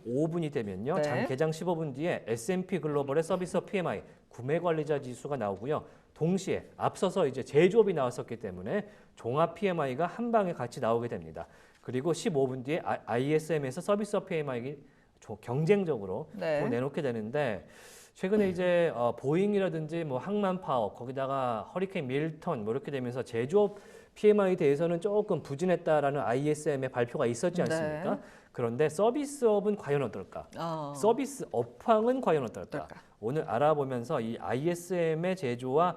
45분이 되면요. 네. 장 개장 15분 뒤에 S&P 글로벌의 서비스 PMI 구매 관리자 지수가 나오고요. 동시에 앞서서 이제 제조업이 나왔었기 때문에 종합 PMI가 한 방에 같이 나오게 됩니다. 그리고 15분 뒤에 ISM에서 서비스 PMI 경쟁적으로 네. 또 내놓게 되는데 최근에 이제 보잉이라든지 뭐 항만 파업 거기다가 허리케인 밀턴 뭐 이렇게 되면서 제조업 PMI에 대해서는 조금 부진했다라는 ISM의 발표가 있었지 않습니까? 네. 그런데 서비스업은 과연 어떨까? 서비스 업황은 과연 어떨까? 오늘 알아보면서 이 ISM의 제조와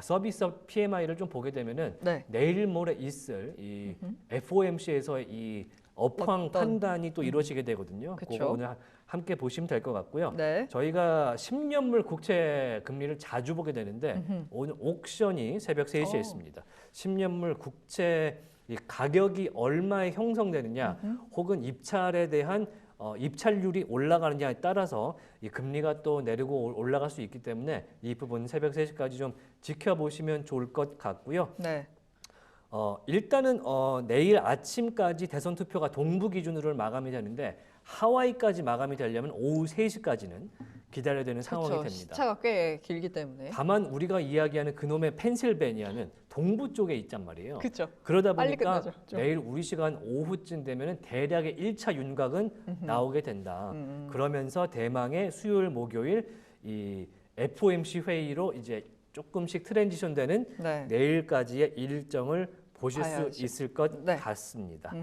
서비스업 PMI를 좀 보게 되면은 네. 내일 모레 있을 이 FOMC에서 이 업황 판단이 또 이루어지게 되거든요. 그쵸. 그거 오늘 함께 보시면 될 것 같고요. 네. 저희가 10년물 국채 금리를 자주 보게 되는데 오늘 옥션이 새벽 3시에 있습니다. 10년물 국채 이 가격이 얼마에 형성되느냐 혹은 입찰에 대한 입찰률이 올라가느냐에 따라서 이 금리가 또 내리고 올라갈 수 있기 때문에 이 부분 새벽 3시까지 좀 지켜보시면 좋을 것 같고요. 네. 일단은 내일 아침까지 대선 투표가 동부 기준으로 마감이 되는데 하와이까지 마감이 되려면 오후 3시까지는 기다려야 되는 상황이 그쵸. 됩니다. 시차가 꽤 길기 때문에. 다만 우리가 이야기하는 그놈의 펜실베니아는 동부 쪽에 있단 말이에요. 그렇죠. 그러다 빨리 보니까 끝나죠, 좀. 내일 우리 시간 오후쯤 되면은 대략의 1차 윤곽은 나오게 된다. 그러면서 대망의 수요일 목요일 이 FOMC 회의로 이제 조금씩 트랜지션 되는 네. 내일까지의 일정을 보실 봐야죠. 수 있을 것 네. 같습니다.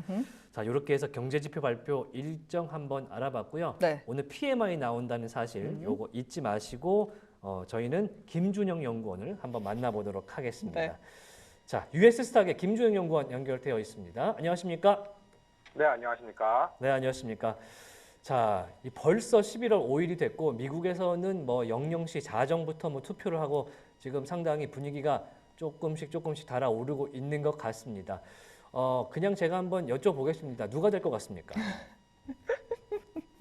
자, 이렇게 해서 경제지표 발표 일정 한번 알아봤고요. 네. 오늘 PMI 나온다는 사실 요거 잊지 마시고 저희는 김준영 연구원을 한번 만나보도록 하겠습니다. 네. 자, US스탁의 김준영 연구원 연결되어 있습니다. 안녕하십니까? 네, 안녕하십니까? 네, 안녕하십니까? 자, 벌써 11월 5일이 됐고 미국에서는 뭐 00시 자정부터 뭐 투표를 하고 지금 상당히 분위기가 조금씩 달아오르고 있는 것 같습니다. 그냥 제가 한번 여쭤보겠습니다. 누가 될 것 같습니까?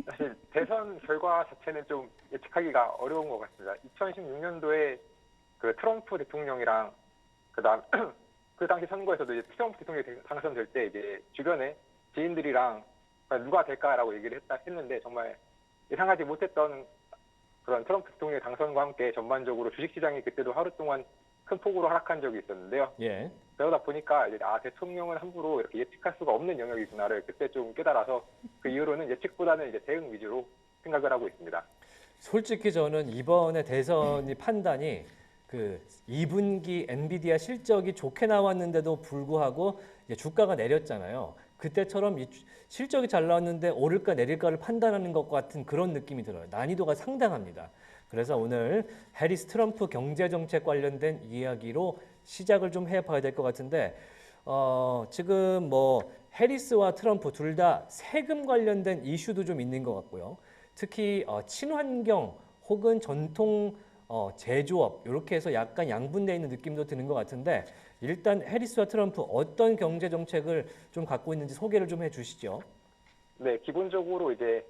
사실 대선 결과 자체는 좀 예측하기가 어려운 것 같습니다. 2016년도에 그 트럼프 대통령이랑 그다음 그 당시 선거에서도 이제 트럼프 대통령이 당선될 때 이제 주변에 지인들이랑 누가 될까라고 얘기를 했는데 정말 예상하지 못했던 그런 트럼프 대통령의 당선과 함께 전반적으로 주식시장이 그때도 하루 동안 큰 폭으로 하락한 적이 있었는데요. 예. 그러다 보니까 이제 대통령은 함부로 이렇게 예측할 수가 없는 영역이구나를 그때 좀 깨달아서 그 이후로는 예측보다는 이제 대응 위주로 생각을 하고 있습니다. 솔직히 저는 이번에 대선이 판단이 그 2분기 엔비디아 실적이 좋게 나왔는데도 불구하고 이제 주가가 내렸잖아요. 그때처럼 이 실적이 잘 나왔는데 오를까 내릴까를 판단하는 것 같은 그런 느낌이 들어요. 난이도가 상당합니다. 그래서 오늘 해리스 트럼프 경제 정책 관련된 이야기로 시작을 좀 해봐야 될 것 같은데 지금 뭐 해리스와 트럼프 둘 다 세금 관련된 이슈도 좀 있는 것 같고요. 특히 친환경 혹은 전통 제조업 이렇게 해서 약간 양분되어 있는 느낌도 드는 것 같은데 일단 해리스와 트럼프 어떤 경제 정책을 좀 갖고 있는지 소개를 좀 해주시죠. 네, 기본적으로 이제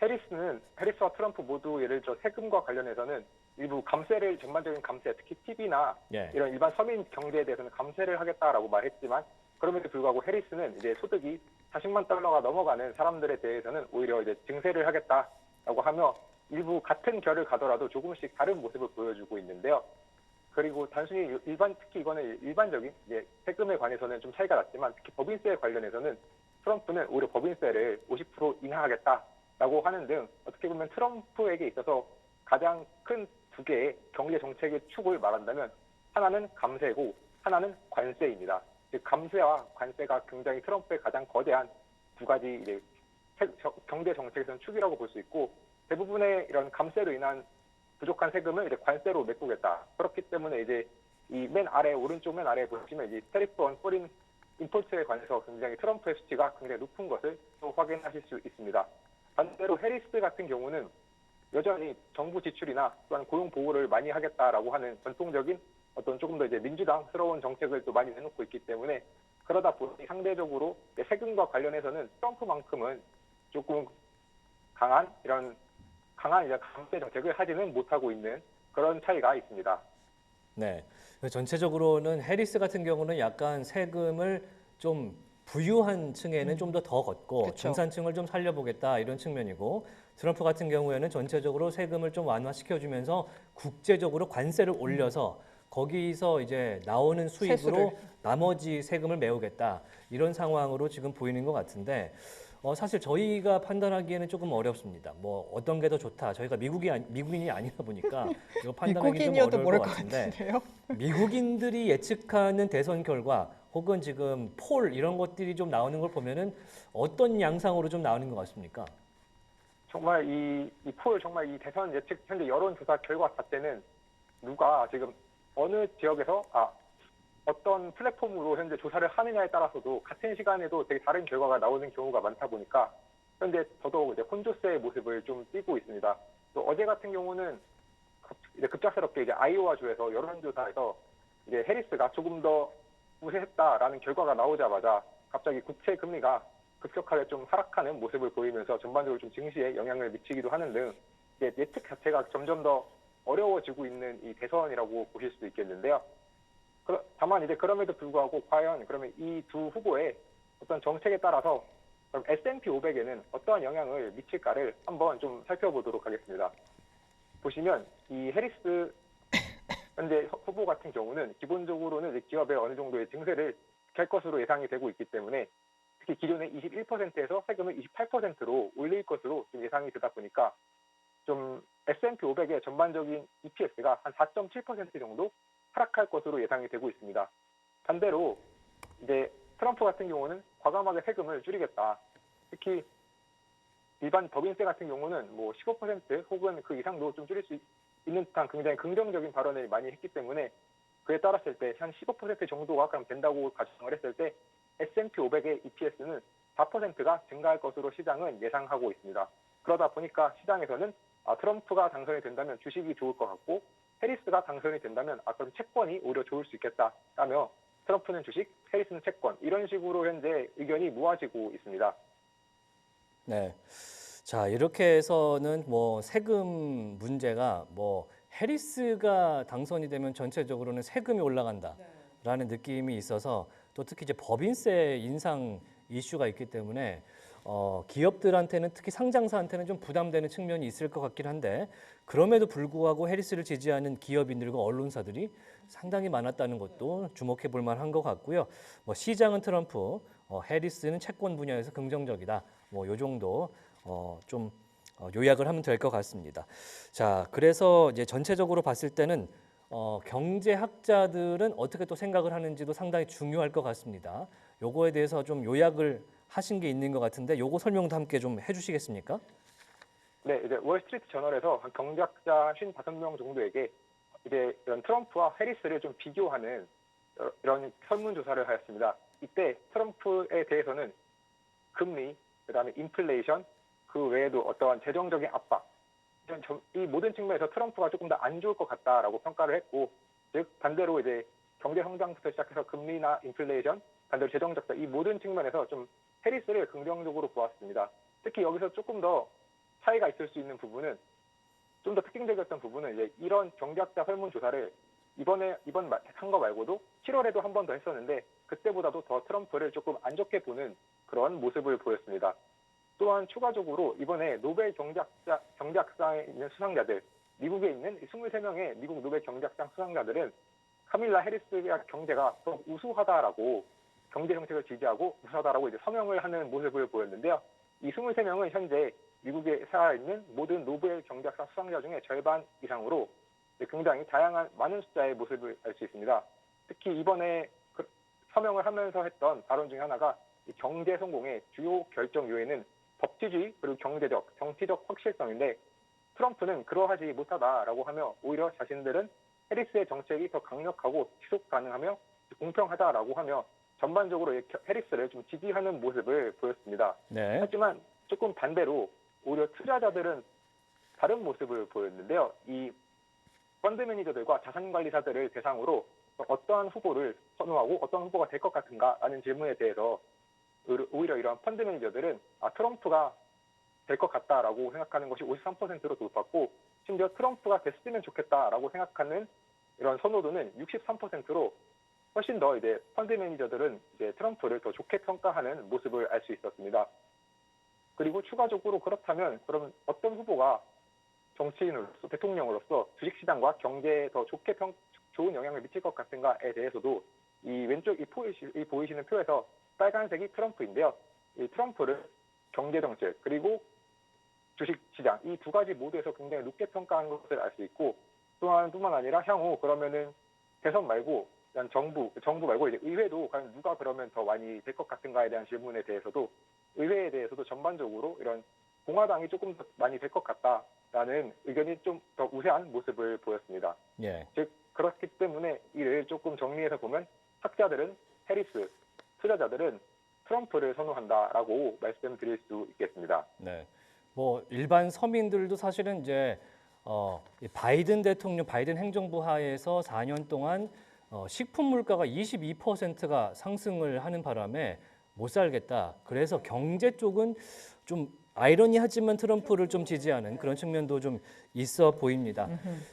해리스와 트럼프 모두 예를 들어 세금과 관련해서는 일부 감세를 전반적인 감세, 특히 TV나 예. 이런 일반 서민 경제에 대해서는 감세를 하겠다라고 말했지만 그럼에도 불구하고 해리스는 이제 소득이 40만 달러가 넘어가는 사람들에 대해서는 오히려 이제 증세를 하겠다라고 하며 일부 같은 결을 가더라도 조금씩 다른 모습을 보여주고 있는데요. 그리고 단순히 특히 이거는 일반적인 이제 세금에 관해서는 좀 차이가 났지만 특히 법인세에 관련해서는 트럼프는 오히려 법인세를 50% 인하하겠다라고 하는 등 어떻게 보면 트럼프에게 있어서 가장 큰 두 개의 경제 정책의 축을 말한다면 하나는 감세고 하나는 관세입니다. 즉 감세와 관세가 굉장히 트럼프의 가장 거대한 두 가지 이제 경제 정책에서는 축이라고 볼 수 있고 대부분의 이런 감세로 인한 부족한 세금을 이제 관세로 메꾸겠다. 그렇기 때문에 이제 이 오른쪽 맨 아래에 보시면 이제 테리프 온 포린 임포트에 관해서 굉장히 트럼프의 수치가 굉장히 높은 것을 또 확인하실 수 있습니다. 반대로 해리스 같은 경우는 여전히 정부 지출이나 또한 고용 보호를 많이 하겠다라고 하는 전통적인 어떤 조금 더 이제 민주당스러운 정책을 또 많이 내놓고 있기 때문에 그러다 보니 상대적으로 세금과 관련해서는 트럼프만큼은 조금 강한 이제 감세 정책을 하지는 못하고 있는 그런 차이가 있습니다. 네. 전체적으로는 해리스 같은 경우는 약간 세금을 좀 부유한 층에는 좀 더 걷고 그쵸. 중산층을 좀 살려보겠다 이런 측면이고 트럼프 같은 경우에는 전체적으로 세금을 좀 완화시켜주면서 국제적으로 관세를 올려서 거기서 이제 나오는 수입으로 세수를. 나머지 세금을 메우겠다 이런 상황으로 지금 보이는 것 같은데 사실 저희가 판단하기에는 조금 어렵습니다. 뭐 어떤 게 더 좋다. 저희가 미국인이 아니다 보니까 이거 판단하기 좀 미국인이어도 어려울 모를 것 것 같은데 같은데요. 미국인들이 예측하는 대선 결과 혹은 지금 폴 이런 것들이 좀 나오는 걸 보면은 어떤 양상으로 좀 나오는 것 같습니까? 정말 이 대선 예측 현재 여론조사 결과 자체는 누가 지금 어느 지역에서 어떤 플랫폼으로 현재 조사를 하느냐에 따라서도 같은 시간에도 되게 다른 결과가 나오는 경우가 많다 보니까 현재 더더욱 이제 혼조세의 모습을 좀 띠고 있습니다. 또 어제 같은 경우는 이제 급작스럽게 이제 아이오와 주에서 여론조사에서 이제 해리스가 조금 더 우세했다라는 결과가 나오자마자 갑자기 국채 금리가 급격하게 좀 하락하는 모습을 보이면서 전반적으로 좀 증시에 영향을 미치기도 하는 등 예측 자체가 점점 더 어려워지고 있는 이 대선이라고 보실 수도 있겠는데요. 다만 이제 그럼에도 불구하고 과연 그러면 이 두 후보의 어떤 정책에 따라서 그럼 S&P 500에는 어떠한 영향을 미칠까를 한번 좀 살펴보도록 하겠습니다. 보시면 이 해리스 현재 후보 같은 경우는 기본적으로는 이제 기업에 어느 정도의 증세를 할 것으로 예상이 되고 있기 때문에 특히 기존의 21%에서 세금을 28%로 올릴 것으로 좀 예상이 되다 보니까 좀 S&P 500의 전반적인 EPS가 한 4.7% 정도 하락할 것으로 예상이 되고 있습니다. 반대로 이제 트럼프 같은 경우는 과감하게 세금을 줄이겠다. 특히 일반 법인세 같은 경우는 뭐 15% 혹은 그 이상도 좀 줄일 수 있는 듯한 굉장히 긍정적인 발언을 많이 했기 때문에 그에 따랐을 때 한 15% 정도가 그럼 된다고 가정을 했을 때 S&P 500의 EPS는 4%가 증가할 것으로 시장은 예상하고 있습니다. 그러다 보니까 시장에서는 트럼프가 당선이 된다면 주식이 좋을 것 같고 해리스가 당선이 된다면 그럼 채권이 오히려 좋을 수 있겠다라며 트럼프는 주식, 해리스는 채권 이런 식으로 현재 의견이 모아지고 있습니다. 네. 자, 이렇게 해서는 뭐 세금 문제가 뭐 해리스가 당선이 되면 전체적으로는 세금이 올라간다라는 느낌이 있어서 또 특히 이제 법인세 인상 이슈가 있기 때문에 기업들한테는 특히 상장사한테는 좀 부담되는 측면이 있을 것 같긴 한데 그럼에도 불구하고 해리스를 지지하는 기업인들과 언론사들이 상당히 많았다는 것도 주목해 볼 만한 것 같고요. 뭐 시장은 트럼프, 해리스는 채권 분야에서 긍정적이다. 뭐 요 정도 좀 요약을 하면 될 것 같습니다. 자, 그래서 이제 전체적으로 봤을 때는 경제학자들은 어떻게 또 생각을 하는지도 상당히 중요할 것 같습니다. 요거에 대해서 좀 요약을 하신 게 있는 것 같은데 요거 설명도 함께 좀 해주시겠습니까? 네, 이제 월스트리트 저널에서 경제학자 55명 정도에게 이제 이런 트럼프와 해리스를 좀 비교하는 이런 설문조사를 하였습니다. 이때 트럼프에 대해서는 금리, 그다음에 인플레이션, 그 외에도 어떠한 재정적인 압박, 이 모든 측면에서 트럼프가 조금 더 안 좋을 것 같다라고 평가를 했고, 즉 반대로 이제 경제 성장부터 시작해서 금리나 인플레이션, 반대로 재정적자 이 모든 측면에서 좀 해리스를 긍정적으로 보았습니다. 특히 여기서 조금 더 차이가 있을 수 있는 부분은 좀 더 특징적이었던 부분은 이제 이런 경제학자 설문조사를 이번 한 거 말고도 7월에도 한 번 더 했었는데 그때보다도 더 트럼프를 조금 안 좋게 보는 그런 모습을 보였습니다. 또한 추가적으로 이번에 노벨 경제학상에 있는 수상자들, 미국에 있는 23명의 미국 노벨 경제학상 수상자들은 카밀라 해리스의 경제가 더 우수하다라고 경제 정책을 지지하고 우수하다라고 이제 서명을 하는 모습을 보였는데요. 이 23명은 현재 미국에 살아있는 모든 노벨 경제학상 수상자 중에 절반 이상으로 굉장히 다양한 많은 숫자의 모습을 알 수 있습니다. 특히 이번에 서명을 하면서 했던 발언 중에 하나가 경제 성공의 주요 결정 요인은 법치주의 그리고 경제적, 정치적 확실성인데 트럼프는 그러하지 못하다라고 하며 오히려 자신들은 해리스의 정책이 더 강력하고 지속 가능하며 공평하다라고 하며 전반적으로 해리스를 좀 지지하는 모습을 보였습니다. 네. 하지만 조금 반대로 오히려 투자자들은 다른 모습을 보였는데요. 이 펀드 매니저들과 자산관리사들을 대상으로 어떠한 후보를 선호하고 어떤 후보가 될 것 같은가라는 질문에 대해서 오히려 이러한 펀드 매니저들은 트럼프가 될 것 같다라고 생각하는 것이 53%로 돌았고 심지어 트럼프가 됐으면 좋겠다라고 생각하는 이런 선호도는 63%로 훨씬 더 이제 펀드 매니저들은 이제 트럼프를 더 좋게 평가하는 모습을 알 수 있었습니다. 그리고 추가적으로 그렇다면 그러면 어떤 후보가 정치인으로서 대통령으로서 주식시장과 경제에 더 좋은 영향을 미칠 것 같은가에 대해서도 이 왼쪽 이 보이시는 표에서 빨간색이 트럼프인데요. 이 트럼프를 경제정책 그리고 주식시장 이 두 가지 모두에서 굉장히 높게 평가한 것을 알 수 있고 뿐만 아니라 향후 그러면은 대선 말고 그냥 정부 말고 이제 의회도 과연 누가 그러면 더 많이 될 것 같은가에 대한 질문에 대해서도 의회에 대해서도 전반적으로 이런 공화당이 조금 더 많이 될 것 같다라는 의견이 좀 더 우세한 모습을 보였습니다. 예. 즉 그렇기 때문에 이를 조금 정리해서 보면 학자들은 해리스, 투자자들은 트럼프를 선호한다라고 말씀드릴 수 있겠습니다. 네. 뭐 일반 서민들도 사실은 이제 이 바이든 대통령, 바이든 행정부 하에서 4년 동안 식품 물가가 22%가 상승을 하는 바람에 못 살겠다. 그래서 경제 쪽은 좀 아이러니하지만 트럼프를 좀 지지하는 그런 측면도 좀 있어 보입니다.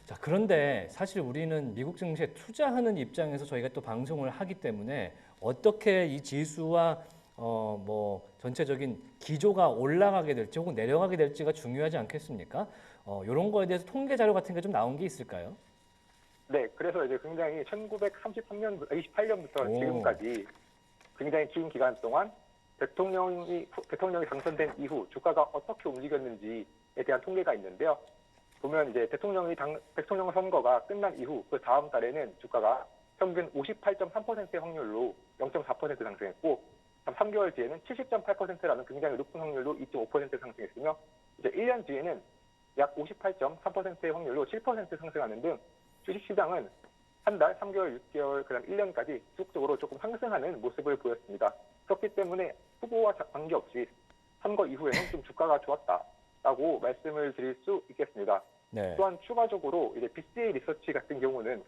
자, 그런데 사실 우리는 미국 증시에 투자하는 입장에서 저희가 또 방송을 하기 때문에 어떻게 이 지수와 뭐 전체적인 기조가 올라가게 될지 혹은 내려가게 될지가 중요하지 않겠습니까? 이런 거에 대해서 통계 자료 같은 게 좀 나온 게 있을까요? 네, 그래서 이제 굉장히 1928년부터 지금까지 굉장히 긴 기간 동안 대통령이 당선된 이후 주가가 어떻게 움직였는지에 대한 통계가 있는데요. 보면 이제 대통령 선거가 끝난 이후 그 다음 달에는 주가가 평균 58.3%의 확률로 0.4% 상승했고 3개월 뒤에는 70.8%라는 굉장히 높은 확률로 2.5% 상승했으며 이제 1년 뒤에는 약 58.3%의 확률로 7% 상승하는 등 주식시장은 한 달, 3개월, 6개월, 그다음 1년까지 지속적으로 조금 상승하는 모습을 보였습니다. 그렇기 때문에 후보와 관계없이 선거 이후에는 좀 주가가 좋았다라고 말씀을 드릴 수 있겠습니다. 네. 또한 추가적으로 이제 BCA 리서치 같은 경우는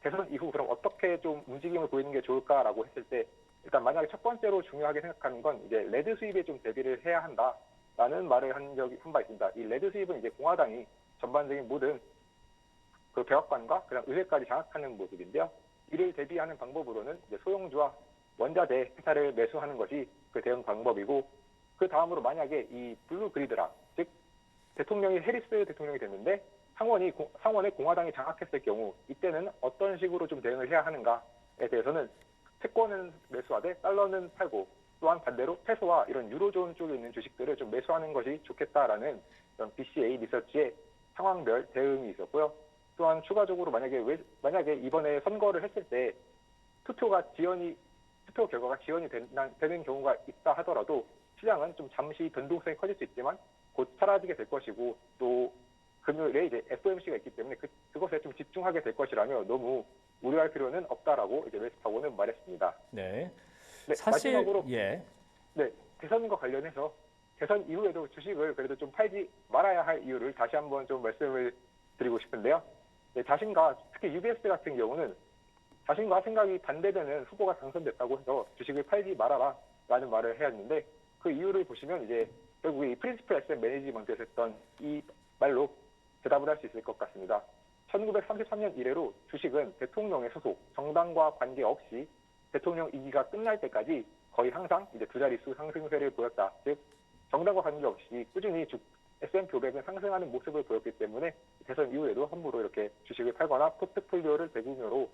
대선 이후 그럼 어떻게 좀 움직임을 보이는 게 좋을까라고 했을 때 일단 만약에 첫 번째로 중요하게 생각하는 건 이제 레드 수입에 좀 대비를 해야 한다라는 말을 한 바 있습니다. 이 레드 수입은 이제 공화당이 전반적인 모든 그 백악관과 그다음 의회까지 장악하는 모습인데요. 이를 대비하는 방법으로는 이제 소형주와 원자재 회사를 매수하는 것이 그 대응 방법이고 그 다음으로 만약에 이 블루 그리드라, 즉 대통령이 해리스 대통령이 됐는데 상원에 공화당이 장악했을 경우 이때는 어떤 식으로 좀 대응을 해야 하는가에 대해서는 채권은 매수하되 달러는 팔고 또한 반대로 페소와 이런 유로존 쪽에 있는 주식들을 좀 매수하는 것이 좋겠다라는 이런 BCA 리서치의 상황별 대응이 있었고요. 또한 추가적으로 만약에 이번에 선거를 했을 때 투표 결과가 지연이 되는 경우가 있다 하더라도 시장은 좀 잠시 변동성이 커질 수 있지만 곧 사라지게 될 것이고 또 금요일에 이제 FOMC가 있기 때문에 그것에 좀 집중하게 될 것이라며 너무 우려할 필요는 없다라고 이제 웰스파고는 말했습니다. 네. 네, 사실 마지막으로 예. 네, 대선과 관련해서 대선 이후에도 주식을 그래도 좀 팔지 말아야 할 이유를 다시 한번 좀 말씀을 드리고 싶은데요. 네, 특히 UBS 같은 경우는 자신과 생각이 반대되는 후보가 당선됐다고 해서 주식을 팔지 말아라라는 말을 해왔는데 그 이유를 보시면 이제 결국 이 프린시플 에셋 매니지먼트에서 했던 이 말로 대답을 할 수 있을 것 같습니다. 1933년 이래로 주식은 대통령의 소속, 정당과 관계없이 대통령 임기가 끝날 때까지 거의 항상 이제 두 자릿수 상승세를 보였다. 즉 정당과 관계없이 꾸준히 S&P 500은 상승하는 모습을 보였기 때문에 대선 이후에도 함부로 이렇게 주식을 팔거나 포트폴리오를 대규모로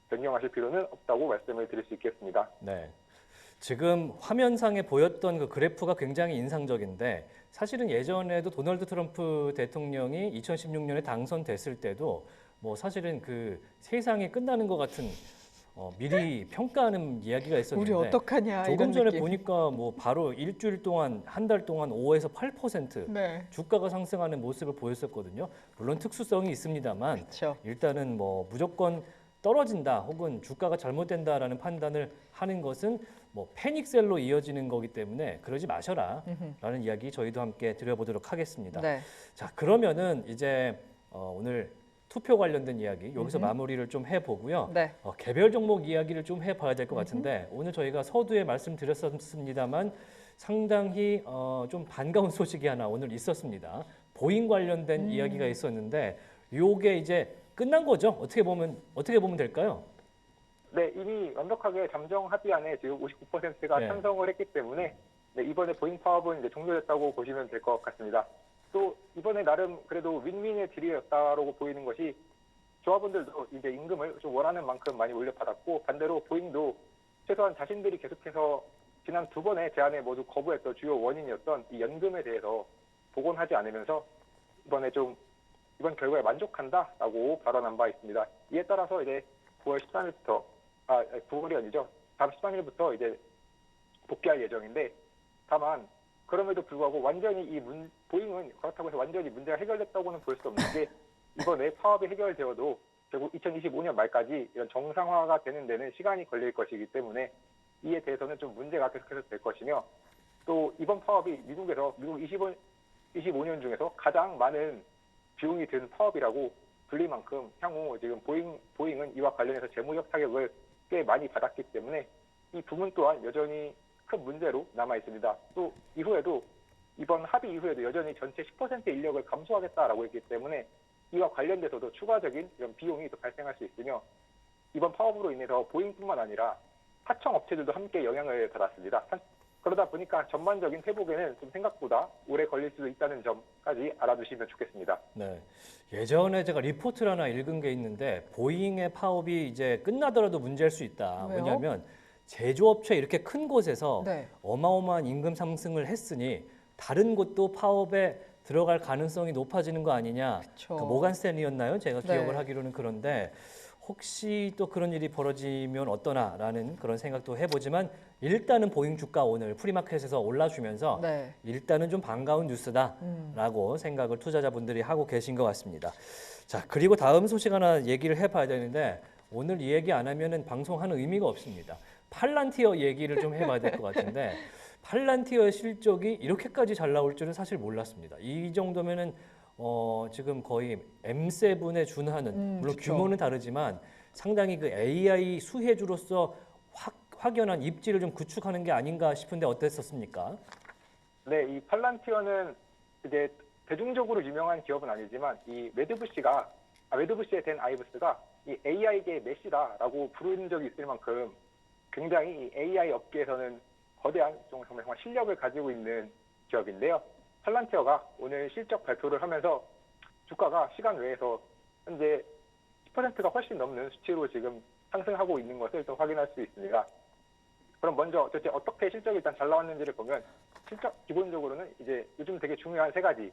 변경하실 필요는 없다고 말씀을 드릴 수 있겠습니다. 네. 지금 화면상에 보였던 그 그래프가 굉장히 인상적인데 사실은 예전에도 도널드 트럼프 대통령이 2016년에 당선됐을 때도 뭐 사실은 그 세상이 끝나는 것 같은 미리 평가하는 이야기가 있었는데 우리 어떡하냐 조금 이런 전에 느낌. 보니까 뭐 바로 일주일 동안 한 달 동안 5에서 8% 네. 주가가 상승하는 모습을 보였었거든요. 물론 특수성이 있습니다만 그렇죠. 일단은 뭐 무조건 떨어진다 혹은 주가가 잘못된다라는 판단을 하는 것은 뭐 패닉셀로 이어지는 거기 때문에 그러지 마셔라라는 이야기 저희도 함께 드려보도록 하겠습니다. 네. 자, 그러면은 이제 오늘 투표 관련된 이야기 여기서 음흠. 마무리를 좀 해보고요. 네. 개별 종목 이야기를 좀 해봐야 될 것 같은데 오늘 저희가 서두에 말씀드렸습니다만 상당히 좀 반가운 소식이 하나 오늘 있었습니다. 보잉 관련된 이야기가 있었는데 요게 이제 끝난 거죠? 어떻게 보면 될까요? 네, 이미 완벽하게 잠정 합의안에 지금 59%가 네. 찬성을 했기 때문에 네, 이번에 보잉 파업은 이제 종료됐다고 보시면 될 것 같습니다. 또 이번에 나름 그래도 윈윈의 딜이었다라고 보이는 것이 조합원들도 이제 임금을 좀 원하는 만큼 많이 올려받았고 반대로 보잉도 최소한 자신들이 계속해서 지난 두 번의 제안에 모두 거부했던 주요 원인이었던 이 연금에 대해서 복원하지 않으면서 이번 결과에 만족한다라고 발언한 바 있습니다. 이에 따라서 이제 9월 9월이 아니죠. 다음 13일부터 이제 복귀할 예정인데 다만 그럼에도 불구하고 완전히 보잉은 그렇다고 해서 완전히 문제가 해결됐다고는 볼 수 없는 게 이번에 파업이 해결되어도 결국 2025년 말까지 이런 정상화가 되는 데는 시간이 걸릴 것이기 때문에 이에 대해서는 좀 문제가 계속해서 될 것이며 또 이번 파업이 미국 25년 중에서 가장 많은 비용이 든 파업이라고 불릴 만큼 향후 지금 보잉은 이와 관련해서 재무적 타격을 꽤 많이 받았기 때문에 이 부분 또한 여전히 큰 문제로 남아 있습니다. 또 이번 합의 이후에도 여전히 전체 10%의 인력을 감소하겠다라고 했기 때문에 이와 관련돼서도 추가적인 이런 비용이 또 발생할 수 있으며 이번 파업으로 인해서 보잉뿐만 아니라 하청 업체들도 함께 영향을 받았습니다. 그러다 보니까 전반적인 회복에는 좀 생각보다 오래 걸릴 수도 있다는 점까지 알아두시면 좋겠습니다. 네. 예전에 제가 리포트를 하나 읽은 게 있는데 보잉의 파업이 이제 끝나더라도 문제일 수 있다. 왜요? 왜냐하면 제조업체 이렇게 큰 곳에서 네. 어마어마한 임금 상승을 했으니 다른 곳도 파업에 들어갈 가능성이 높아지는 거 아니냐. 그쵸. 그 모간 스탠리였나요? 제가 네. 기억을 하기로는 그런데 혹시 또 그런 일이 벌어지면 어떠나라는 그런 생각도 해보지만 일단은 보잉 주가 오늘 프리마켓에서 올라주면서 네. 일단은 좀 반가운 뉴스다라고 생각을 투자자분들이 하고 계신 것 같습니다. 자, 그리고 다음 소식 하나 얘기를 해봐야 되는데 오늘 이 얘기 안 하면은 방송하는 의미가 없습니다. 팔란티어 얘기를 좀 해봐야 될 것 같은데 팔란티어의 실적이 이렇게까지 잘 나올 줄은 사실 몰랐습니다. 이 정도면은 지금 거의 M7에 준하는 물론 그쵸. 규모는 다르지만 상당히 그 AI 수혜주로서 확연한 입지를 좀 구축하는 게 아닌가 싶은데 어땠었습니까? 네, 이 팔란티어는 이제 대중적으로 유명한 기업은 아니지만 이 웨드부시의 댄 아이브스가 이 AI계의 메시다라고 부르는 적이 있을 만큼 굉장히 이 AI 업계에서는 거대한 정말 실력을 가지고 있는 기업인데요. 팔란티어가 오늘 실적 발표를 하면서 주가가 시간 외에서 현재 10%가 훨씬 넘는 수치로 지금 상승하고 있는 것을 좀 확인할 수 있습니다. 그럼 먼저 도대체 어떻게 실적이 일단 잘 나왔는지를 보면 실적 기본적으로는 이제 요즘 되게 중요한 세 가지,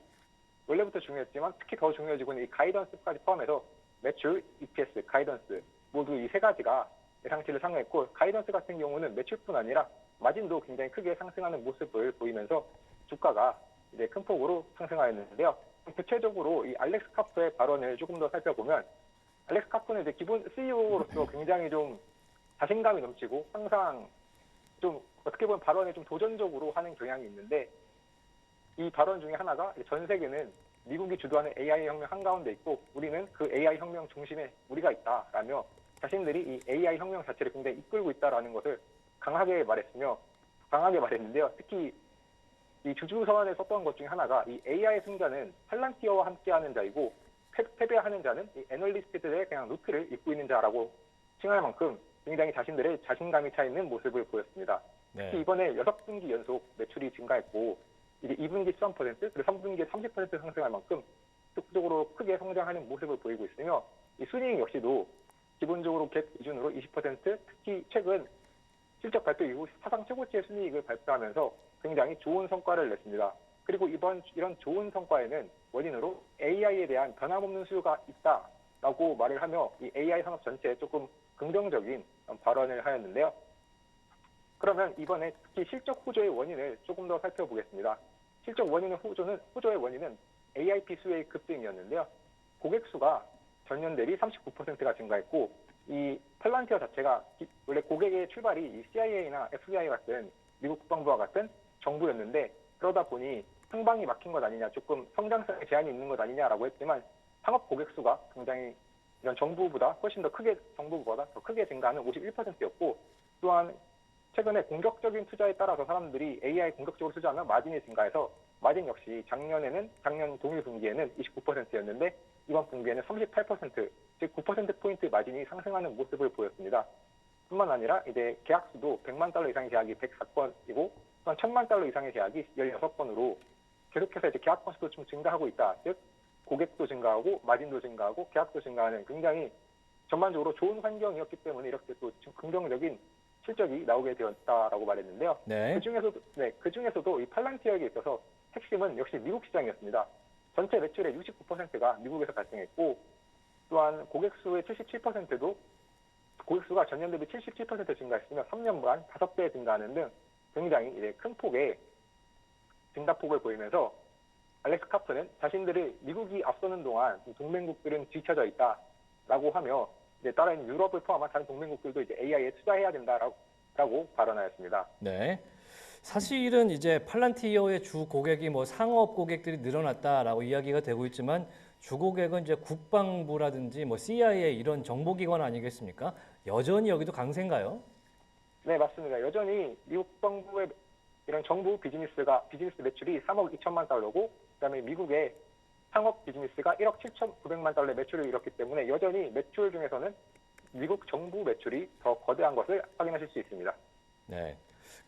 원래부터 중요했지만 특히 더 중요해지고 있는 이 가이던스까지 포함해서 매출, EPS, 가이던스 모두 이 세 가지가 예상치를 상회했고, 가이던스 같은 경우는 매출뿐 아니라 마진도 굉장히 크게 상승하는 모습을 보이면서 주가가 이제 큰 폭으로 상승하였는데요. 구체적으로 이 알렉스 카프의 발언을 조금 더 살펴보면, 알렉스 카프는 이제 기본 CEO로서 굉장히 좀 자신감이 넘치고 항상 좀 어떻게 보면 발언에 좀 도전적으로 하는 경향이 있는데, 이 발언 중에 하나가 전 세계는 미국이 주도하는 AI 혁명 한가운데 있고 우리는 그 AI 혁명 중심에 우리가 있다라며 자신들이 이 AI 혁명 자체를 굉장히 이끌고 있다라는 것을 강하게 말했는데요. 특히 이 주주서한에 썼던 것 중에 하나가 이 AI 승자는 팔란티어와 함께하는 자이고 패배하는 자는 이 애널리스트들의 그냥 노트를 읽고 있는 자라고 칭할 만큼 굉장히 자신들의 자신감이 차 있는 모습을 보였습니다. 특히 네. 이번에 6분기 연속 매출이 증가했고 이제 2분기 13%, 그리고 3분기에 30% 상승할 만큼 적극적으로 크게 성장하는 모습을 보이고 있으며, 이 순이익 역시도 기본적으로 갭 기준으로 20%, 특히 최근 실적 발표 이후 사상 최고치의 순이익을 발표하면서 굉장히 좋은 성과를 냈습니다. 그리고 이런 좋은 성과에는 원인으로 AI에 대한 변함없는 수요가 있다라고 말을 하며 이 AI 산업 전체에 조금 긍정적인 발언을 하였는데요. 그러면 이번에 특히 실적 호조의 원인을 조금 더 살펴보겠습니다. 실적 호조의 원인은 AIP 수의 급등이었는데요. 고객 수가 전년 대비 39%가 증가했고, 이 팔란티어 자체가 원래 고객의 출발이 이 CIA나 FBI 같은 미국 국방부와 같은 정부였는데, 그러다 보니 상방이 막힌 것 아니냐, 조금 성장성에 제한이 있는 것 아니냐라고 했지만 상업 고객 수가 굉장히 이런 정부보다 더 크게 증가하는 51%였고, 또한 최근에 공격적인 투자에 따라서 사람들이 AI 공격적으로 투자하면 마진이 증가해서 마진 역시 작년 동일 분기에는 29%였는데 이번 분기에는 38%, 즉 9%포인트 마진이 상승하는 모습을 보였습니다. 뿐만 아니라 이제 계약수도 100만 달러 이상의 계약이 104건이고 또한 1000만 달러 이상의 계약이 16건으로 계속해서 이제 계약 건수도 좀 증가하고 있다. 즉 고객도 증가하고 마진도 증가하고 계약도 증가하는 굉장히 전반적으로 좋은 환경이었기 때문에 이렇게 또 긍정적인 실적이 나오게 되었다라고 말했는데요. 네. 그중에서도 이 팔란티어에게 있어서 핵심은 역시 미국 시장이었습니다. 전체 매출의 69%가 미국에서 발생했고, 또한 고객 수의 77%도 고객 수가 전년 대비 77% 증가했으며 3년간 5배 증가하는 등 굉장히 이제 큰 폭의 증가폭을 보이면서 알렉스 카프는 자신들을 미국이 앞서는 동안 동맹국들은 뒤처져 있다라고 하며 이제 다른 유럽을 포함한 다른 동맹국들도 이제 AI에 투자해야 된다라고 발언하였습니다. 네. 사실은 이제 팔란티어의 주 고객이 뭐 상업 고객들이 늘어났다라고 이야기가 되고 있지만 주 고객은 이제 국방부라든지 뭐 CIA 이런 정보기관 아니겠습니까? 여전히 여기도 강세인가요? 네, 맞습니다. 여전히 미국 국방부의 이런 정부 비즈니스 매출이 3억 2천만 달러고, 그다음에 미국의 상업 비즈니스가 1억 7,900만 달러의 매출을 이뤘기 때문에 여전히 매출 중에서는 미국 정부 매출이 더 거대한 것을 확인하실 수 있습니다. 네.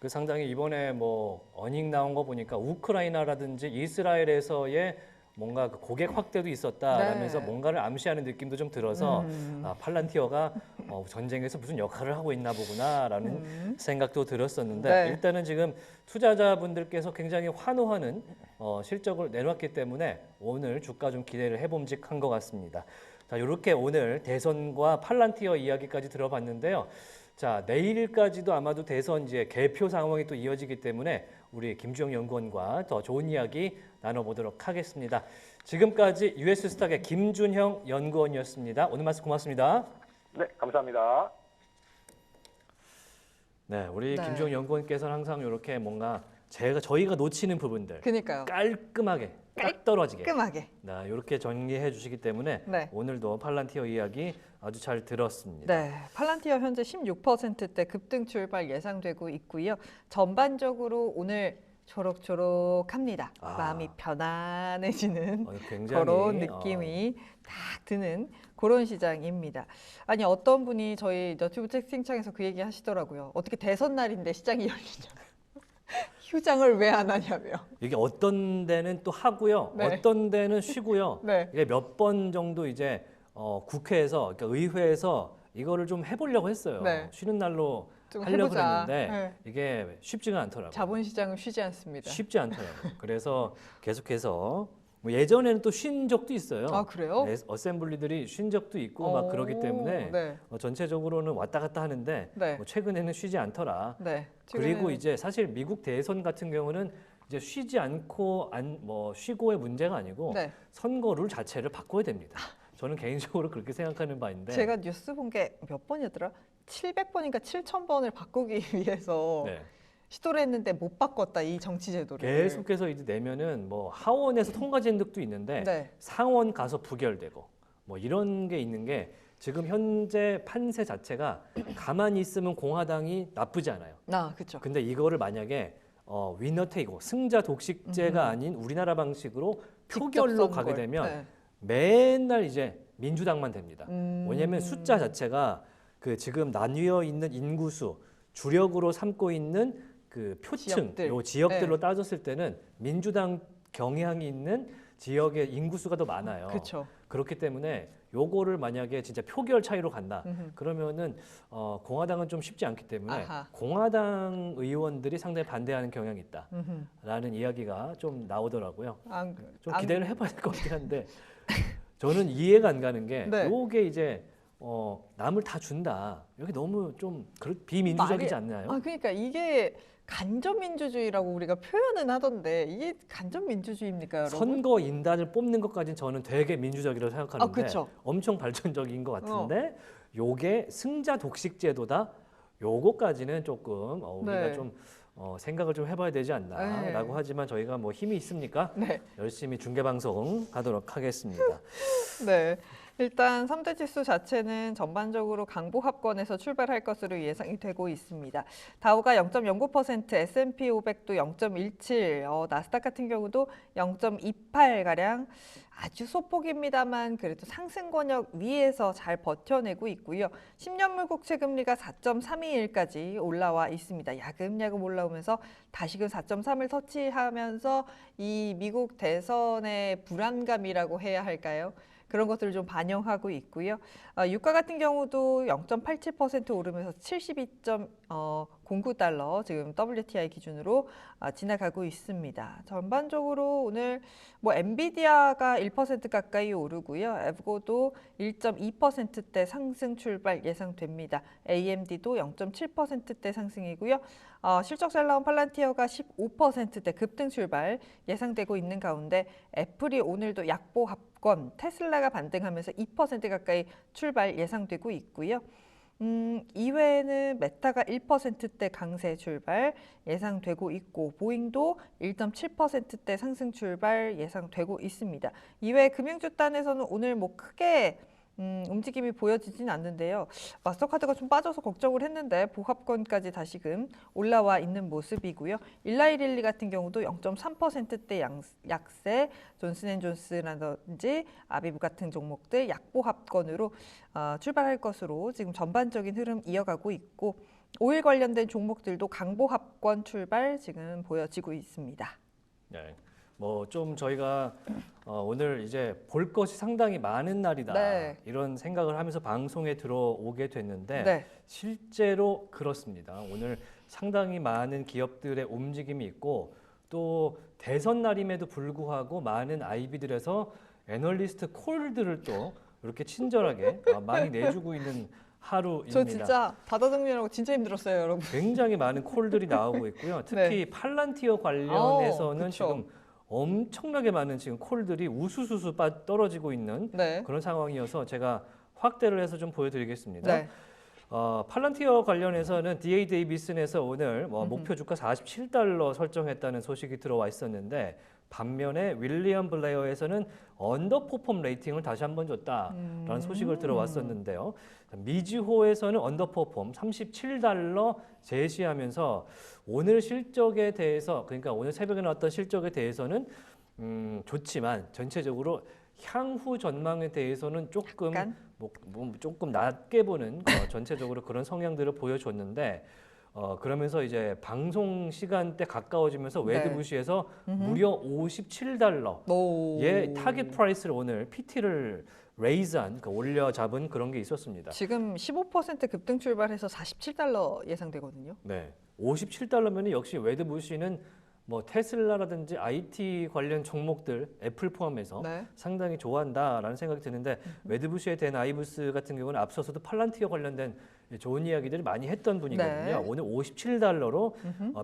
그 상당히 이번에 뭐 어닝 나온 거 보니까 우크라이나라든지 이스라엘에서의 뭔가 그 고객 확대도 있었다라면서 네. 뭔가를 암시하는 느낌도 좀 들어서 팔란티어가 전쟁에서 무슨 역할을 하고 있나 보구나라는 생각도 들었었는데 네. 일단은 지금 투자자분들께서 굉장히 환호하는 실적을 내놨기 때문에 오늘 주가 좀 기대를 해봄직한 것 같습니다. 자, 이렇게 오늘 대선과 팔란티어 이야기까지 들어봤는데요. 자, 내일까지도 아마도 대선 이제 개표 상황이 또 이어지기 때문에 우리 김주영 연구원과 더 좋은 이야기 나눠보도록 하겠습니다. 지금까지 US스탁의 김준형 연구원이었습니다. 오늘 말씀 고맙습니다. 네, 감사합니다. 네, 우리 네. 김주영 연구원께서는 항상 이렇게 뭔가 저희가 놓치는 부분들 그니까요. 깔끔하게 딱 떨어지게 깔끔하게. 네, 이렇게 정리해 주시기 때문에 네. 오늘도 팔란티어 이야기 아주 잘 들었습니다. 네, 팔란티어 현재 16%대 급등 출발 예상되고 있고요. 전반적으로 오늘 초록초록합니다. 마음이 편안해지는 굉장히 그런 느낌이 딱 드는 그런 시장입니다. 아니 어떤 분이 저희 너튜브 채팅창에서 그 얘기 하시더라고요. 어떻게 대선 날인데 시장이 열리냐. 휴장을 왜 안 하냐며. 이게 어떤 데는 또 하고요, 네. 어떤 데는 쉬고요. 네. 이게 몇 번 정도 이제 국회에서, 그러니까 의회에서 이거를 좀 해보려고 했어요. 네. 쉬는 날로 좀 하려고 해보자. 그랬는데 네. 이게 쉽지가 않더라고요. 자본시장은 쉬지 않습니다. 쉽지 않더라고요. 그래서 계속해서 뭐 예전에는 또 쉰 적도 있어요. 아, 그래요? 어셈블리들이 쉰 적도 있고 막 그러기 때문에 네. 전체적으로는 왔다 갔다 하는데 네. 뭐 최근에는 쉬지 않더라. 네. 그리고 최근에는- 이제 사실 미국 대선 같은 경우는 이제 쉬지 않고 뭐 쉬고의 문제가 아니고 네. 선거 룰 자체를 바꿔야 됩니다. 저는 개인적으로 그렇게 생각하는 바인데. 제가 뉴스 본 게 몇 번이었더라? 700번인가 7,000번을 바꾸기 위해서 네. 시도를 했는데 못 바꿨다, 이 정치 제도를. 계속해서 이제 내면은 뭐 하원에서 통과된 적도 있는데 네. 상원 가서 부결되고 뭐 이런 게 있는 게 지금 현재 판세 자체가 가만히 있으면 공화당이 나쁘지 않아요. 그렇죠. 근데 이거를 만약에 위너 테이크 승자 독식제가 아닌 우리나라 방식으로 표결로 가게 되면 네. 맨날 이제 민주당만 됩니다. 음. 왜냐하면 숫자 자체가 그 지금 나뉘어 있는 인구수 주력으로 삼고 있는 그 표층 지역들. 요 지역들로 네. 따졌을 때는 민주당 경향이 있는 지역의 인구수가 더 많아요. 그렇죠. 그렇기 때문에 요거를 만약에 진짜 표결 차이로 간다. 음흠. 그러면은 공화당은 좀 쉽지 않기 때문에 아하. 공화당 의원들이 상당히 반대하는 경향이 음흠. 있다라는 이야기가 좀 나오더라고요. 좀 안- 기대를 해봐야 될 것 같긴 한데 저는 이해가 안 가는 게 네. 요게 이제 남을 다 준다. 여기 너무 좀 비민주적이지 않나요? 그러니까 이게 간접 민주주의라고 우리가 표현은 하던데 이게 간접 민주주의입니까, 여러분? 선거 인단을 뽑는 것까지는 저는 되게 민주적이라고 생각하는데 그쵸. 엄청 발전적인 것 같은데 요게 승자 독식 제도다. 요거까지는 조금 우리가 네. 좀 생각을 좀 해봐야 되지 않나라고 네. 하지만 저희가 뭐 힘이 있습니까? 네. 열심히 중계 방송 하도록 하겠습니다. 네. 일단 3대 지수 자체는 전반적으로 강보합권에서 출발할 것으로 예상이 되고 있습니다. 다우가 0.09%, S&P 500도 0.17, 나스닥 같은 경우도 0.28가량 아주 소폭입니다만 그래도 상승 권역 위에서 잘 버텨내고 있고요. 10년물 국채 금리가 4.321까지 올라와 있습니다. 야금야금 올라오면서 다시금 4.3을 터치하면서 이 미국 대선의 불안감이라고 해야 할까요? 그런 것들을 좀 반영하고 있고요. 유가 같은 경우도 0.87% 오르면서 72.09달러 지금 WTI 기준으로 지나가고 있습니다. 전반적으로 오늘 뭐 엔비디아가 1% 가까이 오르고요. 에브고도 1.2%대 상승 출발 예상됩니다. AMD도 0.7%대 상승이고요. 실적 잘 나온 팔란티어가 15%대 급등 출발 예상되고 있는 가운데 애플이 오늘도 약보합권, 테슬라가 반등하면서 2% 가까이 출발 예상되고 있고요. 이외에는 메타가 1%대 강세 출발 예상되고 있고 보잉도 1.7%대 상승 출발 예상되고 있습니다. 이외에 금융주 단에서는 오늘 뭐 크게 움직임이 보여지진 않는데요. 마스터카드가 좀 빠져서 걱정을 했는데 보합권까지 다시금 올라와 있는 모습이고요. 일라이릴리 같은 경우도 0.3%대 약세, 존슨앤존스라든지 아비브 같은 종목들 약보합권으로 출발할 것으로 지금 전반적인 흐름 이어가고 있고 오일 관련된 종목들도 강보합권 출발 지금 보여지고 있습니다. 네. 뭐 좀 저희가 오늘 이제 볼 것이 상당히 많은 날이다 네. 이런 생각을 하면서 방송에 들어오게 됐는데 네. 실제로 그렇습니다. 오늘 상당히 많은 기업들의 움직임이 있고 또 대선 날임에도 불구하고 많은 IB들에서 애널리스트 콜들을 또 이렇게 친절하게 많이 내주고 있는 하루입니다. 저 진짜 바다 정리하고 진짜 힘들었어요, 여러분. 굉장히 많은 콜들이 나오고 있고요. 특히 팔란티어 관련해서는 그쵸. 지금 엄청나게 많은 지금 콜들이 우수수수 떨어지고 있는 네. 그런 상황이어서 제가 확대를 해서 좀 보여드리겠습니다. 네. 팔란티어 관련해서는 DA 데이비슨에서 오늘 목표 주가 47달러 설정했다는 소식이 들어와 있었는데 반면에 윌리엄 블레어에서는 언더퍼폼 레이팅을 다시 한번 줬다라는 소식을 들어왔었는데요. 미지호에서는 언더퍼폼 37달러 제시하면서 오늘 실적에 대해서 그러니까 오늘 새벽에 나왔던 실적에 대해서는 좋지만 전체적으로 향후 전망에 대해서는 조금 약간? 조금 낮게 보는 전체적으로 그런 성향들을 보여줬는데 그러면서 이제 방송 시간대 가까워지면서 웨드 네. 부시에서 무려 $57의 타깃 프라이스를 오늘 PT를 레이즈한, 그러니까 올려 잡은 그런 게 있었습니다. 지금 15% 급등 출발해서 $47 예상되거든요. 네, $57면 역시 웨드 부시는 뭐 테슬라라든지 IT 관련 종목들 애플 포함해서 네. 상당히 좋아한다라는 생각이 드는데 웨드 부시의 댄 아이브스 같은 경우는 앞서서도 팔란티어 관련된 좋은 이야기들을 많이 했던 분이거든요. 네. 오늘 $57로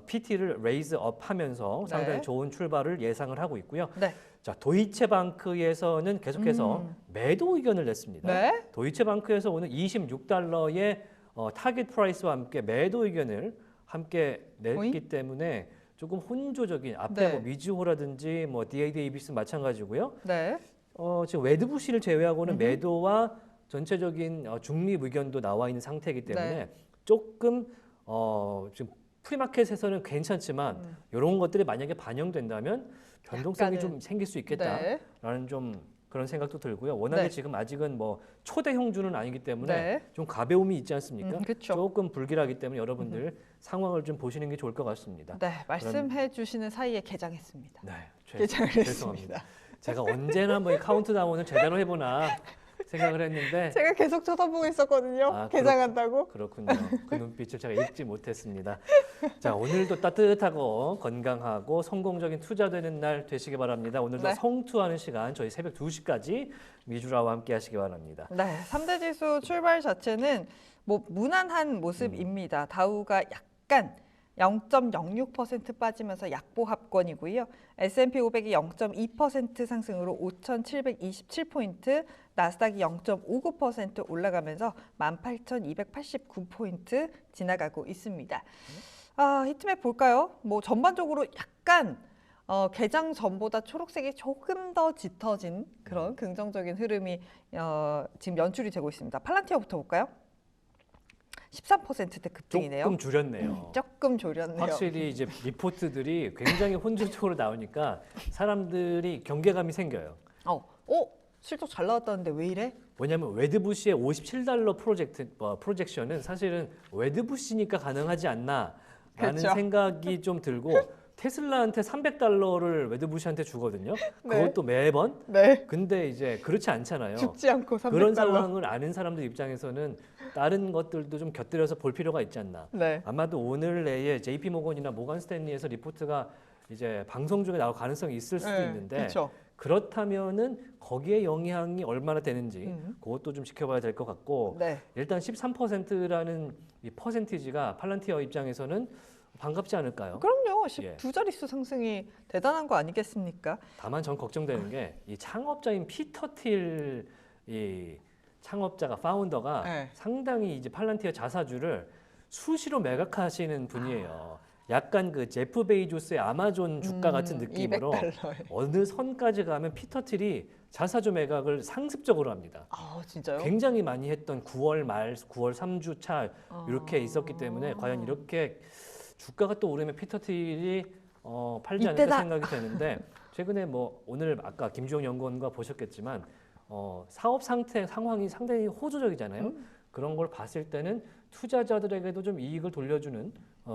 PT를 레이즈 업 하면서 상당히 네. 좋은 출발을 예상을 하고 있고요. 네. 자, 도이체방크에서는 계속해서 매도 의견을 냈습니다. 네. 도이체방크에서 오늘 $26의 타깃 프라이스와 함께 매도 의견을 함께 냈기 오잉? 때문에 조금 혼조적인 앞에 네. 뭐 미즈호라든지 뭐 DA 데이비스 마찬가지고요. 네. 지금 웨드부시를 제외하고는 매도와 전체적인 중립 의견도 나와 있는 상태이기 때문에 네. 조금 지금 프리마켓에서는 괜찮지만 이런 것들이 만약에 반영된다면 변동성이 약간은. 좀 생길 수 있겠다라는 네. 좀 그런 생각도 들고요. 워낙에 네. 지금 아직은 뭐 초대 형주는 아니기 때문에 네. 좀 가벼움이 있지 않습니까? 그렇죠. 조금 불길하기 때문에 여러분들 상황을 좀 보시는 게 좋을 것 같습니다. 네, 말씀해 주시는 사이에 개장했습니다. 네, 개장을 죄송합니다. 했습니다. 제가 언제나 뭐 이 카운트다운을 제대로 해보나 생각을 했는데 제가 계속 쳐다보고 있었거든요. 아, 개장한다고. 그렇군요. 그 눈빛을 제가 읽지 못했습니다. 자, 오늘도 따뜻하고 건강하고 성공적인 투자되는 날 되시기 바랍니다. 오늘도 네. 성투하는 시간 저희 새벽 2시까지 미주라와 함께 하시기 바랍니다. 네, 3대 지수 출발 자체는 뭐 무난한 모습입니다. 다우가 약간 0.06% 빠지면서 약보합권이고요. S&P 500이 0.2% 상승으로 5,727포인트, 나스닥이 0.59% 올라가면서 18,289포인트 지나가고 있습니다. 히트맵 볼까요? 뭐 전반적으로 약간 개장 전보다 초록색이 조금 더 짙어진 그런 긍정적인 흐름이 지금 연출이 되고 있습니다. 팔란티어부터 볼까요? 13%대 급등이네요. 조금 줄였네요. 조금 졸였네요. 확실히 이제 리포트들이 굉장히 혼조적으로 나오니까 사람들이 경계감이 생겨요. 실적 잘 나왔다는데 왜 이래? 왜냐하면 웨드부시의 $57 프로젝션은 사실은 웨드부시니까 가능하지 않나라는 그렇죠. 생각이 좀 들고 테슬라한테 $300를 웨드부시한테 주거든요. 네. 그것도 매번. 네. 근데 이제 그렇지 않잖아요. 죽지 않고 300달러. 그런 상황을 아는 사람들 입장에서는 다른 것들도 좀 곁들여서 볼 필요가 있지 않나. 네. 아마도 오늘 내에 JP 모건이나 모건 스탠리에서 리포트가 이제 방송 중에 나올 가능성이 있을 수도 있는데 그렇죠. 그렇다면은 거기에 영향이 얼마나 되는지 그것도 좀 지켜봐야 될 것 같고 네. 일단 13%라는 이 퍼센티지가 팔란티어 입장에서는 반갑지 않을까요? 그럼요. 예. 12자릿수 상승이 대단한 거 아니겠습니까? 다만 전 걱정되는 게 이 창업자인 피터 틸 이 창업자가 파운더가 네. 상당히 이제 팔란티어 자사주를 수시로 매각하시는 분이에요. 약간 그 제프 베이조스의 아마존 주가 같은 느낌으로 $200에. 어느 선까지 가면 피터 틸이 자사주 매각을 상습적으로 합니다. 진짜요? 굉장히 많이 했던 9월 말, 9월 3주 차 이렇게 있었기 때문에 과연 이렇게 주가가 또 오르면 피터 틸이 팔지 않을까 이때다. 생각이 되는데 최근에 뭐 오늘 아까 김주영 연구원과 보셨겠지만 사업 상황이 상당히 호조적이잖아요. 그런 걸 봤을 때는 투자자들에게도 좀 이익을 돌려주는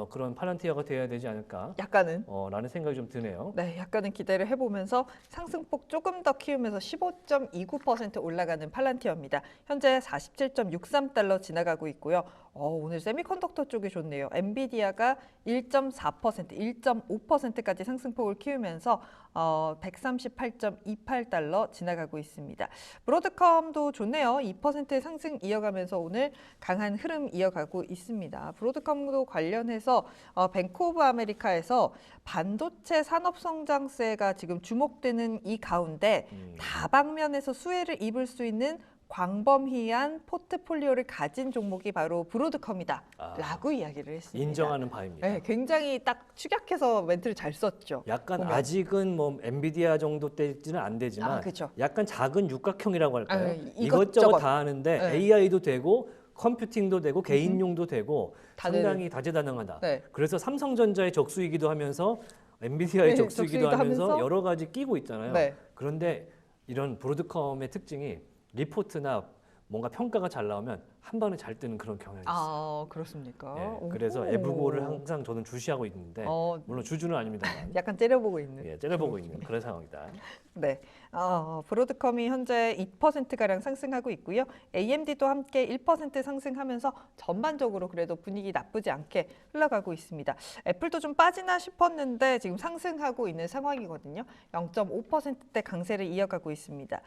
그런 팔란티어가 되어야 되지 않을까 약간은. 라는 생각이 좀 드네요. 네, 약간은 기대를 해보면서 상승폭 조금 더 키우면서 15.29% 올라가는 팔란티어입니다. 현재 $47.63 지나가고 있고요. 오늘 세미컨덕터 쪽이 좋네요. 엔비디아가 1.4%, 1.5%까지 상승폭을 키우면서 $138.28 지나가고 있습니다. 브로드컴도 좋네요. 2%의 상승 이어가면서 오늘 강한 흐름 이어가고 있습니다. 브로드컴도 관련해서 뱅크 오브 아메리카에서 반도체 산업 성장세가 지금 주목되는 이 가운데 다방면에서 수혜를 입을 수 있는 광범위한 포트폴리오를 가진 종목이 바로 브로드컴이다 라고 이야기를 했습니다. 인정하는 바입니다. 네, 굉장히 딱 축약해서 멘트를 잘 썼죠. 약간 보면. 아직은 뭐 엔비디아 정도 때지는 안 되지만 그렇죠. 약간 작은 육각형이라고 할까요? 이것저것. 이것저것 다 하는데 네. AI도 되고 컴퓨팅도 되고 개인용도 되고 다들. 상당히 다재다능하다. 네. 그래서 삼성전자의 적수이기도 하면서 엔비디아의 네, 적수이기도 적수이기도 하면서 하면서. 여러 가지 끼고 있잖아요. 네. 그런데 이런 브로드컴의 특징이 리포트나 뭔가 평가가 잘 나오면 한 번에 잘 뜨는 그런 경향이 있어요. 아, 그렇습니까? 예, 그래서 오. 애브고를 항상 저는 주시하고 있는데 물론 주주는 아닙니다만 약간 째려보고 있는. 예, 째려보고 있는 그런 상황이다. 네, 브로드컴이 현재 2%가량 상승하고 있고요. AMD도 함께 1% 상승하면서 전반적으로 그래도 분위기 나쁘지 않게 흘러가고 있습니다. 애플도 좀 빠지나 싶었는데 지금 상승하고 있는 상황이거든요. 0.5%대 강세를 이어가고 있습니다.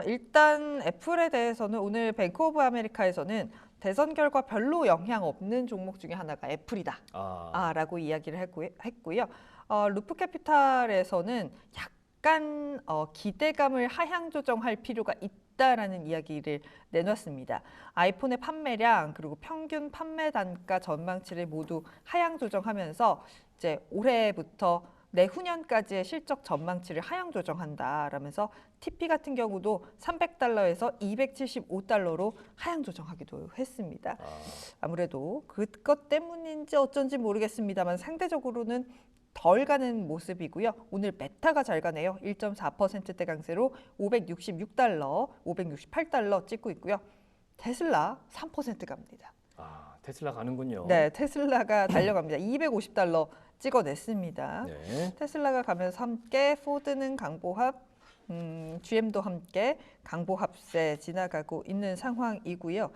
일단 애플에 대해서는 오늘 뱅크 오브 아메리카에서는 대선 결과 별로 영향 없는 종목 중에 하나가 애플이다. 라고 이야기를 했고요. 루프캐피탈에서는 약간 기대감을 하향 조정할 필요가 있다라는 이야기를 내놨습니다. 아이폰의 판매량 그리고 평균 판매 단가 전망치를 모두 하향 조정하면서 이제 올해부터 내후년까지의 실적 전망치를 하향 조정한다라면서 TP 같은 경우도 300달러에서 275달러로 하향 조정하기도 했습니다. 아무래도 그것 때문인지 어쩐지 모르겠습니다만 상대적으로는 덜 가는 모습이고요. 오늘 메타가 잘 가네요. 1.4%대 강세로 566달러, 568달러 찍고 있고요. 테슬라 3% 갑니다. 테슬라 가는군요. 네, 테슬라가 달려갑니다. 250달러 찍어냈습니다. 네. 테슬라가 가면서 함께 포드는 강보합, GM도 함께 강보합세 지나가고 있는 상황이고요.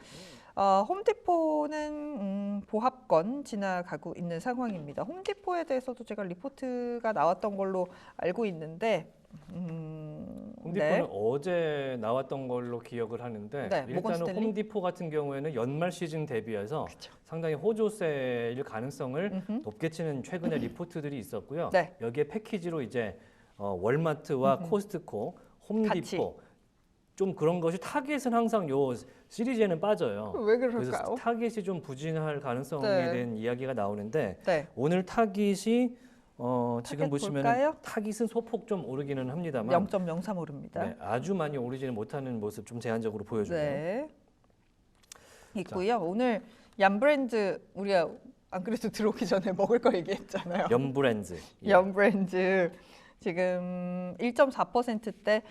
홈디포는 보합권 지나가고 있는 상황입니다. 홈디포에 대해서도 제가 리포트가 나왔던 걸로 알고 있는데 홈디포는 네. 어제 나왔던 걸로 기억을 하는데 네, 모건 일단은 스탠리? 홈디포 같은 경우에는 연말 시즌 대비해서 그쵸. 상당히 호조세일 가능성을 높게 치는 최근의 리포트들이 있었고요. 네. 여기에 패키지로 이제 월마트와 코스트코, 홈디포 같이. 좀 그런 것이 타겟은 항상 요 시리즈에는 빠져요. 왜 그래서 그럴까요? 타겟이 좀 부진할 가능성에 네. 대한 이야기가 나오는데 네. 오늘 타깃이 지금 타겟 보시면 볼까요? 타깃은 소폭 좀 오르기는 합니다만 0.03 오릅니다. 네, 아주 많이 오르지는 못하는 모습 좀 제한적으로 보여주네요. 네. 있고요. 오늘 얀브랜드 우리가 안 그래도 들어오기 전에 먹을 거 얘기했잖아요. 연브랜드. 예. 얀브랜드 지금 1.4%대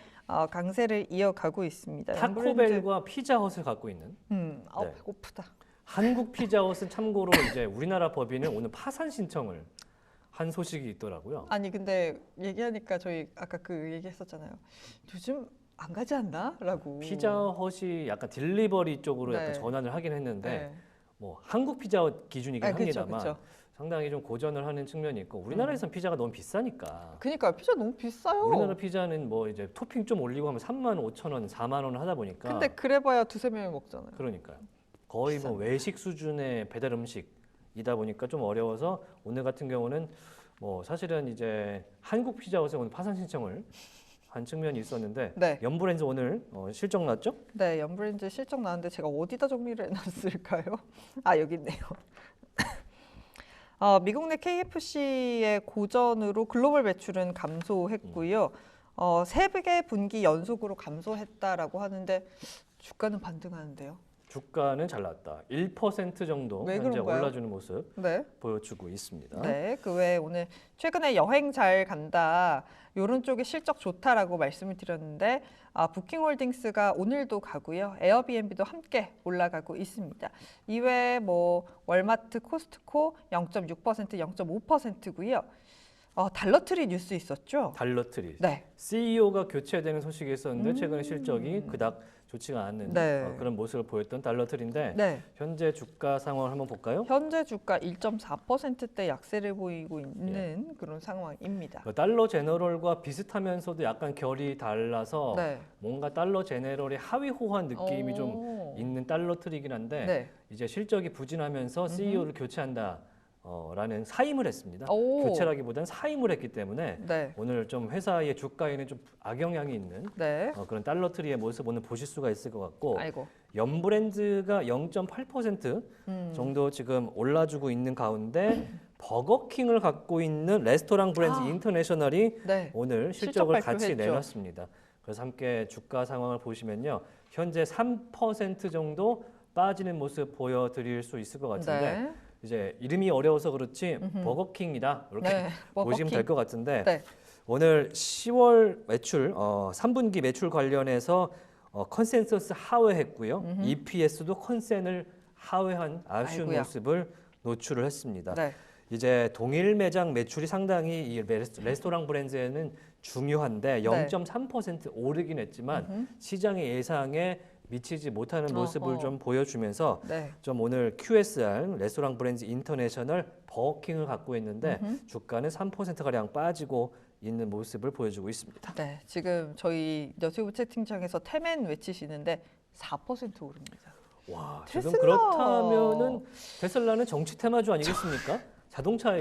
강세를 이어가고 있습니다. 타코벨과 피자헛을 갖고 있는 네. 배고프다. 한국 피자헛은 참고로 이제 우리나라 법인은 오늘 파산 신청을 한 소식이 있더라고요. 아니 근데 얘기하니까 저희 아까 그 얘기했었잖아요. 요즘 안 가지 않나?라고. 피자헛이 약간 딜리버리 쪽으로 네. 약간 전환을 하긴 했는데 네. 뭐 한국 피자헛 기준이긴 그쵸, 합니다만 그쵸. 상당히 좀 고전을 하는 측면이 있고 우리나라에선 피자가 너무 비싸니까. 그러니까 피자 너무 비싸요. 우리나라 피자는 뭐 이제 토핑 좀 올리고 하면 35,000원, 4만 원 하다 보니까. 근데 그래봐야 두세 명이 먹잖아요. 그러니까요. 거의 뭐 외식 수준의 배달 음식이다 보니까 좀 어려워서 오늘 같은 경우는 뭐 사실은 이제 한국 피자헛에 오늘 파산 신청을 한 측면이 있었는데 네. 연브랜드 오늘 실적 났죠? 네, 연브랜드 실적 나왔는데 제가 어디다 정리를 해놨을까요? 여기 있네요. 미국 내 KFC의 고전으로 글로벌 매출은 감소했고요. 세 개 분기 연속으로 감소했다라고 하는데 주가는 반등하는데요. 주가는 잘 났다. 1% 정도 왜 현재 그런가요? 올라주는 모습 네. 보여주고 있습니다. 네, 그 외에 오늘 최근에 여행 잘 간다 이런 쪽에 실적 좋다라고 말씀을 드렸는데 부킹홀딩스가 오늘도 가고요, 에어비앤비도 함께 올라가고 있습니다. 이외에 뭐 월마트, 코스트코 0.6%, 0.5%고요. 달러트리 뉴스 있었죠? 달러트리. 네. CEO가 교체되는 소식이 있었는데 최근에 실적이 그닥 좋지가 않은 네. 그런 모습을 보였던 달러트리인데 네. 현재 주가 상황을 한번 볼까요? 현재 주가 1.4%대 약세를 보이고 있는 그런 상황입니다. 달러 제너럴과 비슷하면서도 약간 결이 달라서 네. 뭔가 달러 제너럴의 하위 호환 느낌이 좀 오. 있는 달러트리긴 한데 네. 이제 실적이 부진하면서 CEO를 교체한다. 라는 사임을 했습니다. 오. 교체라기보다는 사임을 했기 때문에 네. 오늘 좀 회사의 주가에는 좀 악영향이 있는 네. 그런 달러트리의 모습 오늘 보실 수가 있을 것 같고 아이고. 연브랜드가 0.8% 정도 지금 올라주고 있는 가운데 버거킹을 갖고 있는 레스토랑 브랜드 인터내셔널이 네. 오늘 실적 실적을 같이 발표했죠. 내놨습니다. 그래서 함께 주가 상황을 보시면요. 현재 3% 정도 빠지는 모습 보여드릴 수 있을 것 같은데 네. 이제 이름이 어려워서 그렇지 버거킹이다 이렇게 네, 보시면 될 것 같은데 네. 오늘 10월 매출 3분기 매출 관련해서 컨센서스 하회했고요. EPS도 컨센을 하회한 아쉬운 아이고야. 모습을 노출을 했습니다. 네. 이제 동일 매장 매출이 상당히 이 레스토랑 브랜드에는 중요한데 0.3% 오르긴 했지만 시장의 예상에 미치지 못하는 모습을 좀 보여주면서 네. 좀 오늘 QSR 레스토랑 브랜드 인터내셔널 버킹을 갖고 있는데 주가는 3%가량 빠지고 있는 모습을 보여주고 있습니다. 네. 지금 저희 너튜브 채팅창에서 태맨 외치시는데 4% 오릅니다. 와, 테슬라. 지금 그렇다면은 테슬라는 정치 테마주 아니겠습니까? 자동차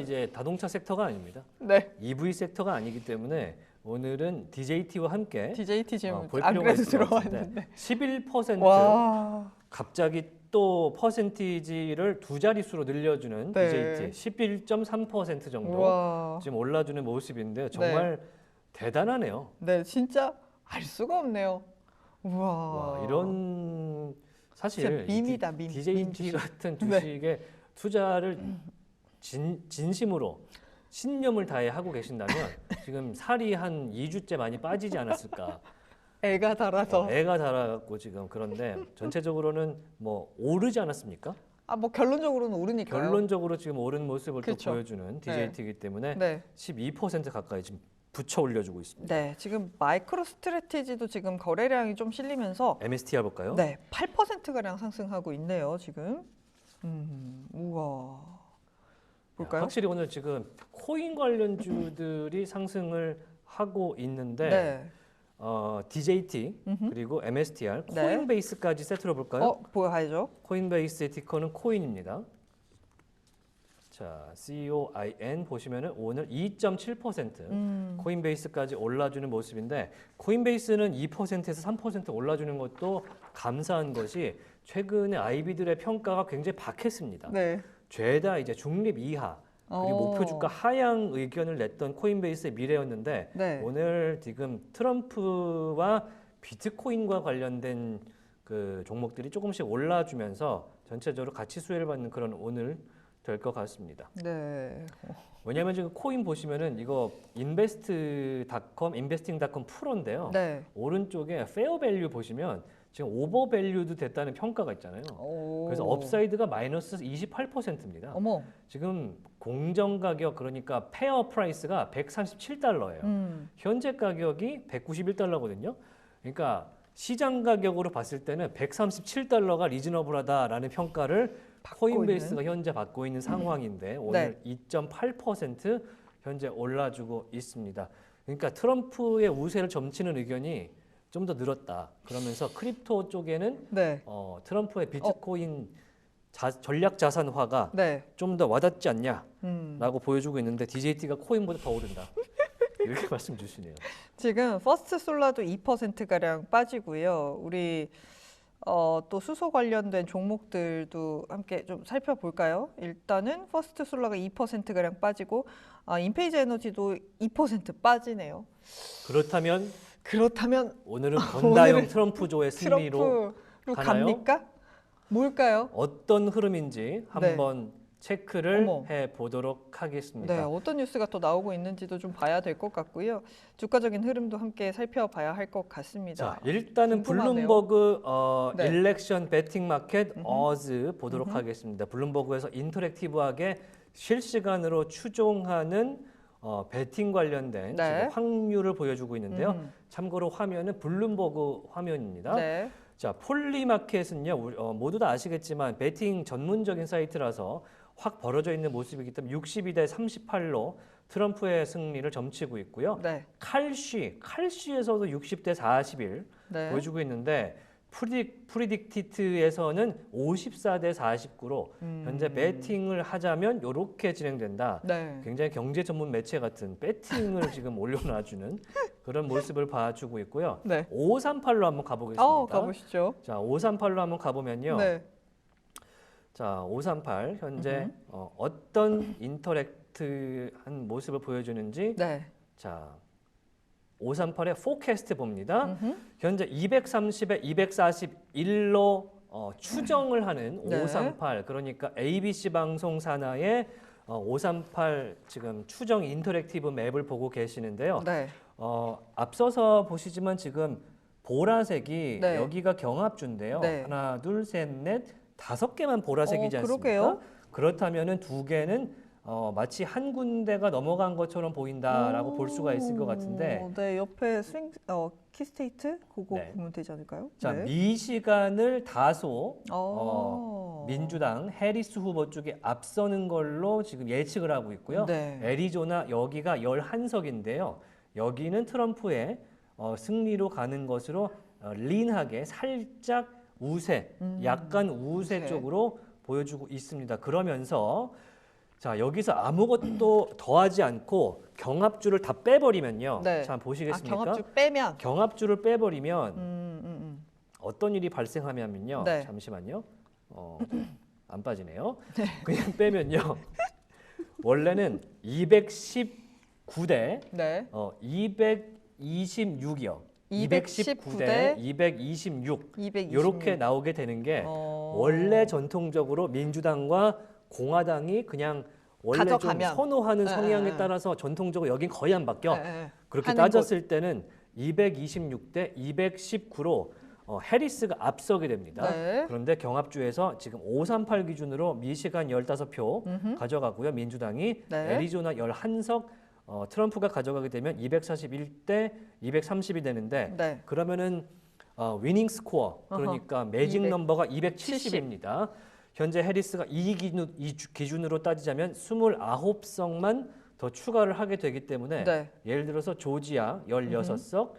섹터가 아닙니다. 네. EV 섹터가 아니기 때문에 오늘은 DJT와 함께 DJT 지금 볼 안 필요가 그래도 있을 것 같은데 들어왔는데. 11% 와. 갑자기 또 퍼센티지를 두 자릿수로 늘려주는 네. DJT 11.3% 정도 와. 지금 올라주는 모습인데요. 정말 대단하네요. 네, 진짜 알 수가 없네요. 우와. 와, 이런 사실 진짜 밈이다, 밈. DJT 밈 주식. 같은 주식에 투자를 진심으로 신념을 다해 하고 계신다면 지금 살이 한 2주째 많이 빠지지 않았을까? 애가 달아서. 애가 달아갖고 지금 그런데 전체적으로는 뭐 오르지 않았습니까? 아, 뭐 결론적으로는 오르니까요. 결론적으로 지금 오른 모습을 또 그쵸. 보여주는 DJT이기 때문에 네. 12% 가까이 지금 붙여 올려주고 있습니다. 네, 지금 마이크로 스트래티지도 지금 거래량이 좀 실리면서 MSTR 볼까요? 네, 8%가량 상승하고 있네요, 지금. 우와. 볼까요? 확실히 오늘 지금 코인 관련주들이 상승을 하고 있는데 네. DJT 그리고 MSTR, 네. 코인베이스까지 세트로 볼까요? 보여야죠. 코인베이스의 티커는 코인입니다. 자, COIN 보시면은 오늘 2.7% 코인베이스까지 올라주는 모습인데 코인베이스는 2%에서 3% 올라주는 것도 감사한 것이 최근에 아이비들의 평가가 굉장히 박했습니다. 네. 죄다 이제 중립 이하 그리고 목표 주가 하향 의견을 냈던 코인베이스의 미래였는데 네. 오늘 지금 트럼프와 비트코인과 관련된 그 종목들이 조금씩 올라주면서 전체적으로 가치 수혜를 받는 그런 오늘 될 것 같습니다. 네. 왜냐하면 지금 코인 보시면은 이거 investing.com 프로인데요. 네. 오른쪽에 페어밸류 보시면 지금 오버밸류도 됐다는 평가가 있잖아요. 그래서 업사이드가 마이너스 28%입니다. 어머. 지금 공정 가격 그러니까 페어 프라이스가 137달러예요. 현재 가격이 191달러거든요. 그러니까 시장 가격으로 봤을 때는 137달러가 리즈너블하다라는 평가를 코인베이스가 현재 받고 있는 상황인데 오늘 2.8% 현재 올라주고 있습니다. 그러니까 트럼프의 우세를 점치는 의견이 좀 더 늘었다. 그러면서 크립토 쪽에는 네. 트럼프의 비트코인 전략 자산화가 네. 좀 더 와닿지 않냐라고 보여주고 있는데 DJT가 코인보다 더 오른다. 이렇게 말씀 주시네요. 지금 퍼스트 솔라도 2%가량 빠지고요. 우리 또 수소 관련된 종목들도 함께 좀 살펴볼까요? 일단은 퍼스트 솔라가 2%가량 빠지고 인페이지 에너지도 2% 빠지네요. 그렇다면 오늘은 번다형 트럼프조의 승리로 트럼프로 가나요? 갑니까? 뭘까요? 어떤 흐름인지 한번 체크를 어머. 해보도록 하겠습니다. 네, 어떤 뉴스가 또 나오고 있는지도 좀 봐야 될 것 같고요. 주가적인 흐름도 함께 살펴봐야 할 것 같습니다. 자, 일단은 궁금하네요. 블룸버그 네. 일렉션 베팅 마켓 어즈 보도록 하겠습니다. 블룸버그에서 인터랙티브하게 실시간으로 추종하는 베팅 관련된 네. 지금 확률을 보여주고 있는데요. 참고로 화면은 블룸버그 화면입니다. 네. 자, 폴리마켓은요, 모두 다 아시겠지만 베팅 전문적인 사이트라서 확 벌어져 있는 모습이기 때문에 62대 38로 트럼프의 승리를 점치고 있고요. 네. 칼쉬에서도 60대 41 네. 보여주고 있는데 프리딕티트에서는 54대 49로 현재 배팅을 하자면 이렇게 진행된다. 네. 굉장히 경제 전문 매체 같은 배팅을 지금 올려놔주는 그런 모습을 봐주고 있고요. 네. 538로 한번 가보겠습니다. 가보시죠. 자, 538로 한번 가보면요. 네. 자, 538 현재 어떤 인터랙트한 모습을 보여주는지 네. 자, 538의 포캐스트 봅니다. 현재 230에 241로 추정을 하는 네. 538 그러니까 ABC 방송 산하의 538 지금 추정 인터랙티브 맵을 보고 계시는데요. 네. 앞서서 보시지만 지금 보라색이 네. 여기가 경합주인데요. 네. 하나, 둘, 셋, 넷, 5개만 보라색이지 않습니까? 그러게요. 그렇다면은 2개는 마치 한 군데가 넘어간 것처럼 보인다라고 볼 수가 있을 것 같은데. 네, 옆에 키스테이트 그거 네. 보면 되지 않을까요? 자, 네. 미시간을 다소 어. 민주당 해리스 후보 쪽에 앞서는 걸로 지금 예측을 하고 있고요. 네. 애리조나 여기가 11석인데요. 여기는 트럼프의 승리로 가는 것으로 린하게 살짝 우세, 약간 우세 우세. 쪽으로 보여주고 있습니다. 그러면서 자, 여기서 아무것도 더하지 않고 경합주를 다 빼버리면요. 네. 자, 보시겠습니까? 경합주 빼면. 경합주를 빼버리면 음. 어떤 일이 발생하냐면요. 네. 잠시만요. 안 빠지네요. 그냥 빼면요. 원래는 219대 네. 226이요. 219대 226 이렇게 나오게 되는 게 원래 전통적으로 민주당과 공화당이 그냥 원래 가져가면. 좀 선호하는 네, 성향에 네. 따라서 전통적으로 여긴 거의 안 바뀌어. 네. 그렇게 하는 따졌을 때는 226대 219로 해리스가 앞서게 됩니다. 네. 그런데 경합주에서 지금 538 기준으로 미시간 15표 가져가고요. 민주당이 네. 애리조나 11석 트럼프가 가져가게 되면 241대 230이 되는데 네. 그러면은 위닝 스코어 그러니까 매직 200. 넘버가 270입니다. 현재 해리스가 이 기준으로 따지자면 29석만 더 추가를 하게 되기 때문에 네. 예를 들어서 조지아 16석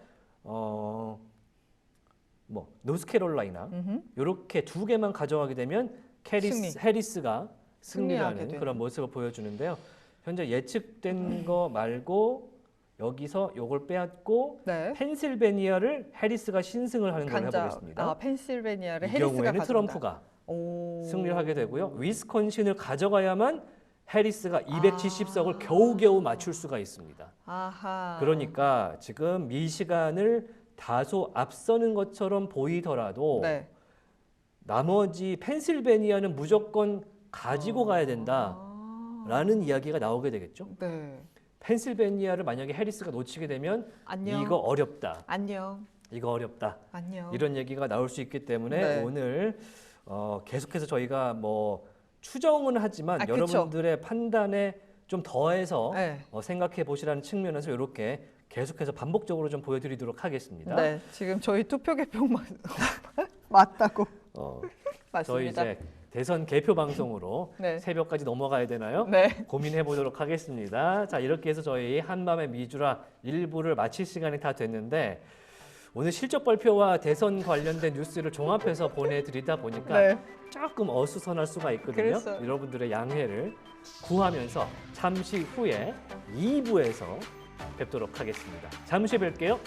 노스캐롤라이나 이렇게 2개만 가져가게 되면 해리스가 승리하는 되는. 그런 모습을 보여주는데요. 현재 예측된 거 말고 여기서 요걸 빼앗고 네. 펜실베니아를 해리스가 신승을 하는 걸로 해보겠습니다. 펜실베니아를 이 해리스가 경우에는 가져간다. 트럼프가 오. 승리를 하게 되고요. 위스콘신을 가져가야만 해리스가 270석을 겨우겨우 맞출 수가 있습니다. 아하. 그러니까 지금 미시간을 다소 앞서는 것처럼 보이더라도 네. 나머지 펜실베니아는 무조건 가지고 가야 된다라는 이야기가 나오게 되겠죠. 네. 펜실베니아를 만약에 해리스가 놓치게 되면 안녕. 이거 어렵다. 안녕. 이거 어렵다. 안녕. 이런 얘기가 나올 수 있기 때문에 네. 오늘 계속해서 저희가 뭐 추정은 하지만 그쵸. 여러분들의 판단에 좀 더해서 네. 생각해 보시라는 측면에서 이렇게 계속해서 반복적으로 좀 보여드리도록 하겠습니다. 네. 지금 저희 투표 개표 맞다고. 맞습니다. 저희 이제 대선 개표 방송으로 네. 새벽까지 넘어가야 되나요? 네. 고민해 보도록 하겠습니다. 자, 이렇게 해서 저희 한밤의 미주라 1부를 마칠 시간이 다 됐는데 오늘 실적 발표와 대선 관련된 뉴스를 종합해서 보내드리다 보니까 네. 조금 어수선할 수가 있거든요. 그랬어요. 여러분들의 양해를 구하면서 잠시 후에 2부에서 뵙도록 하겠습니다. 잠시 뵐게요.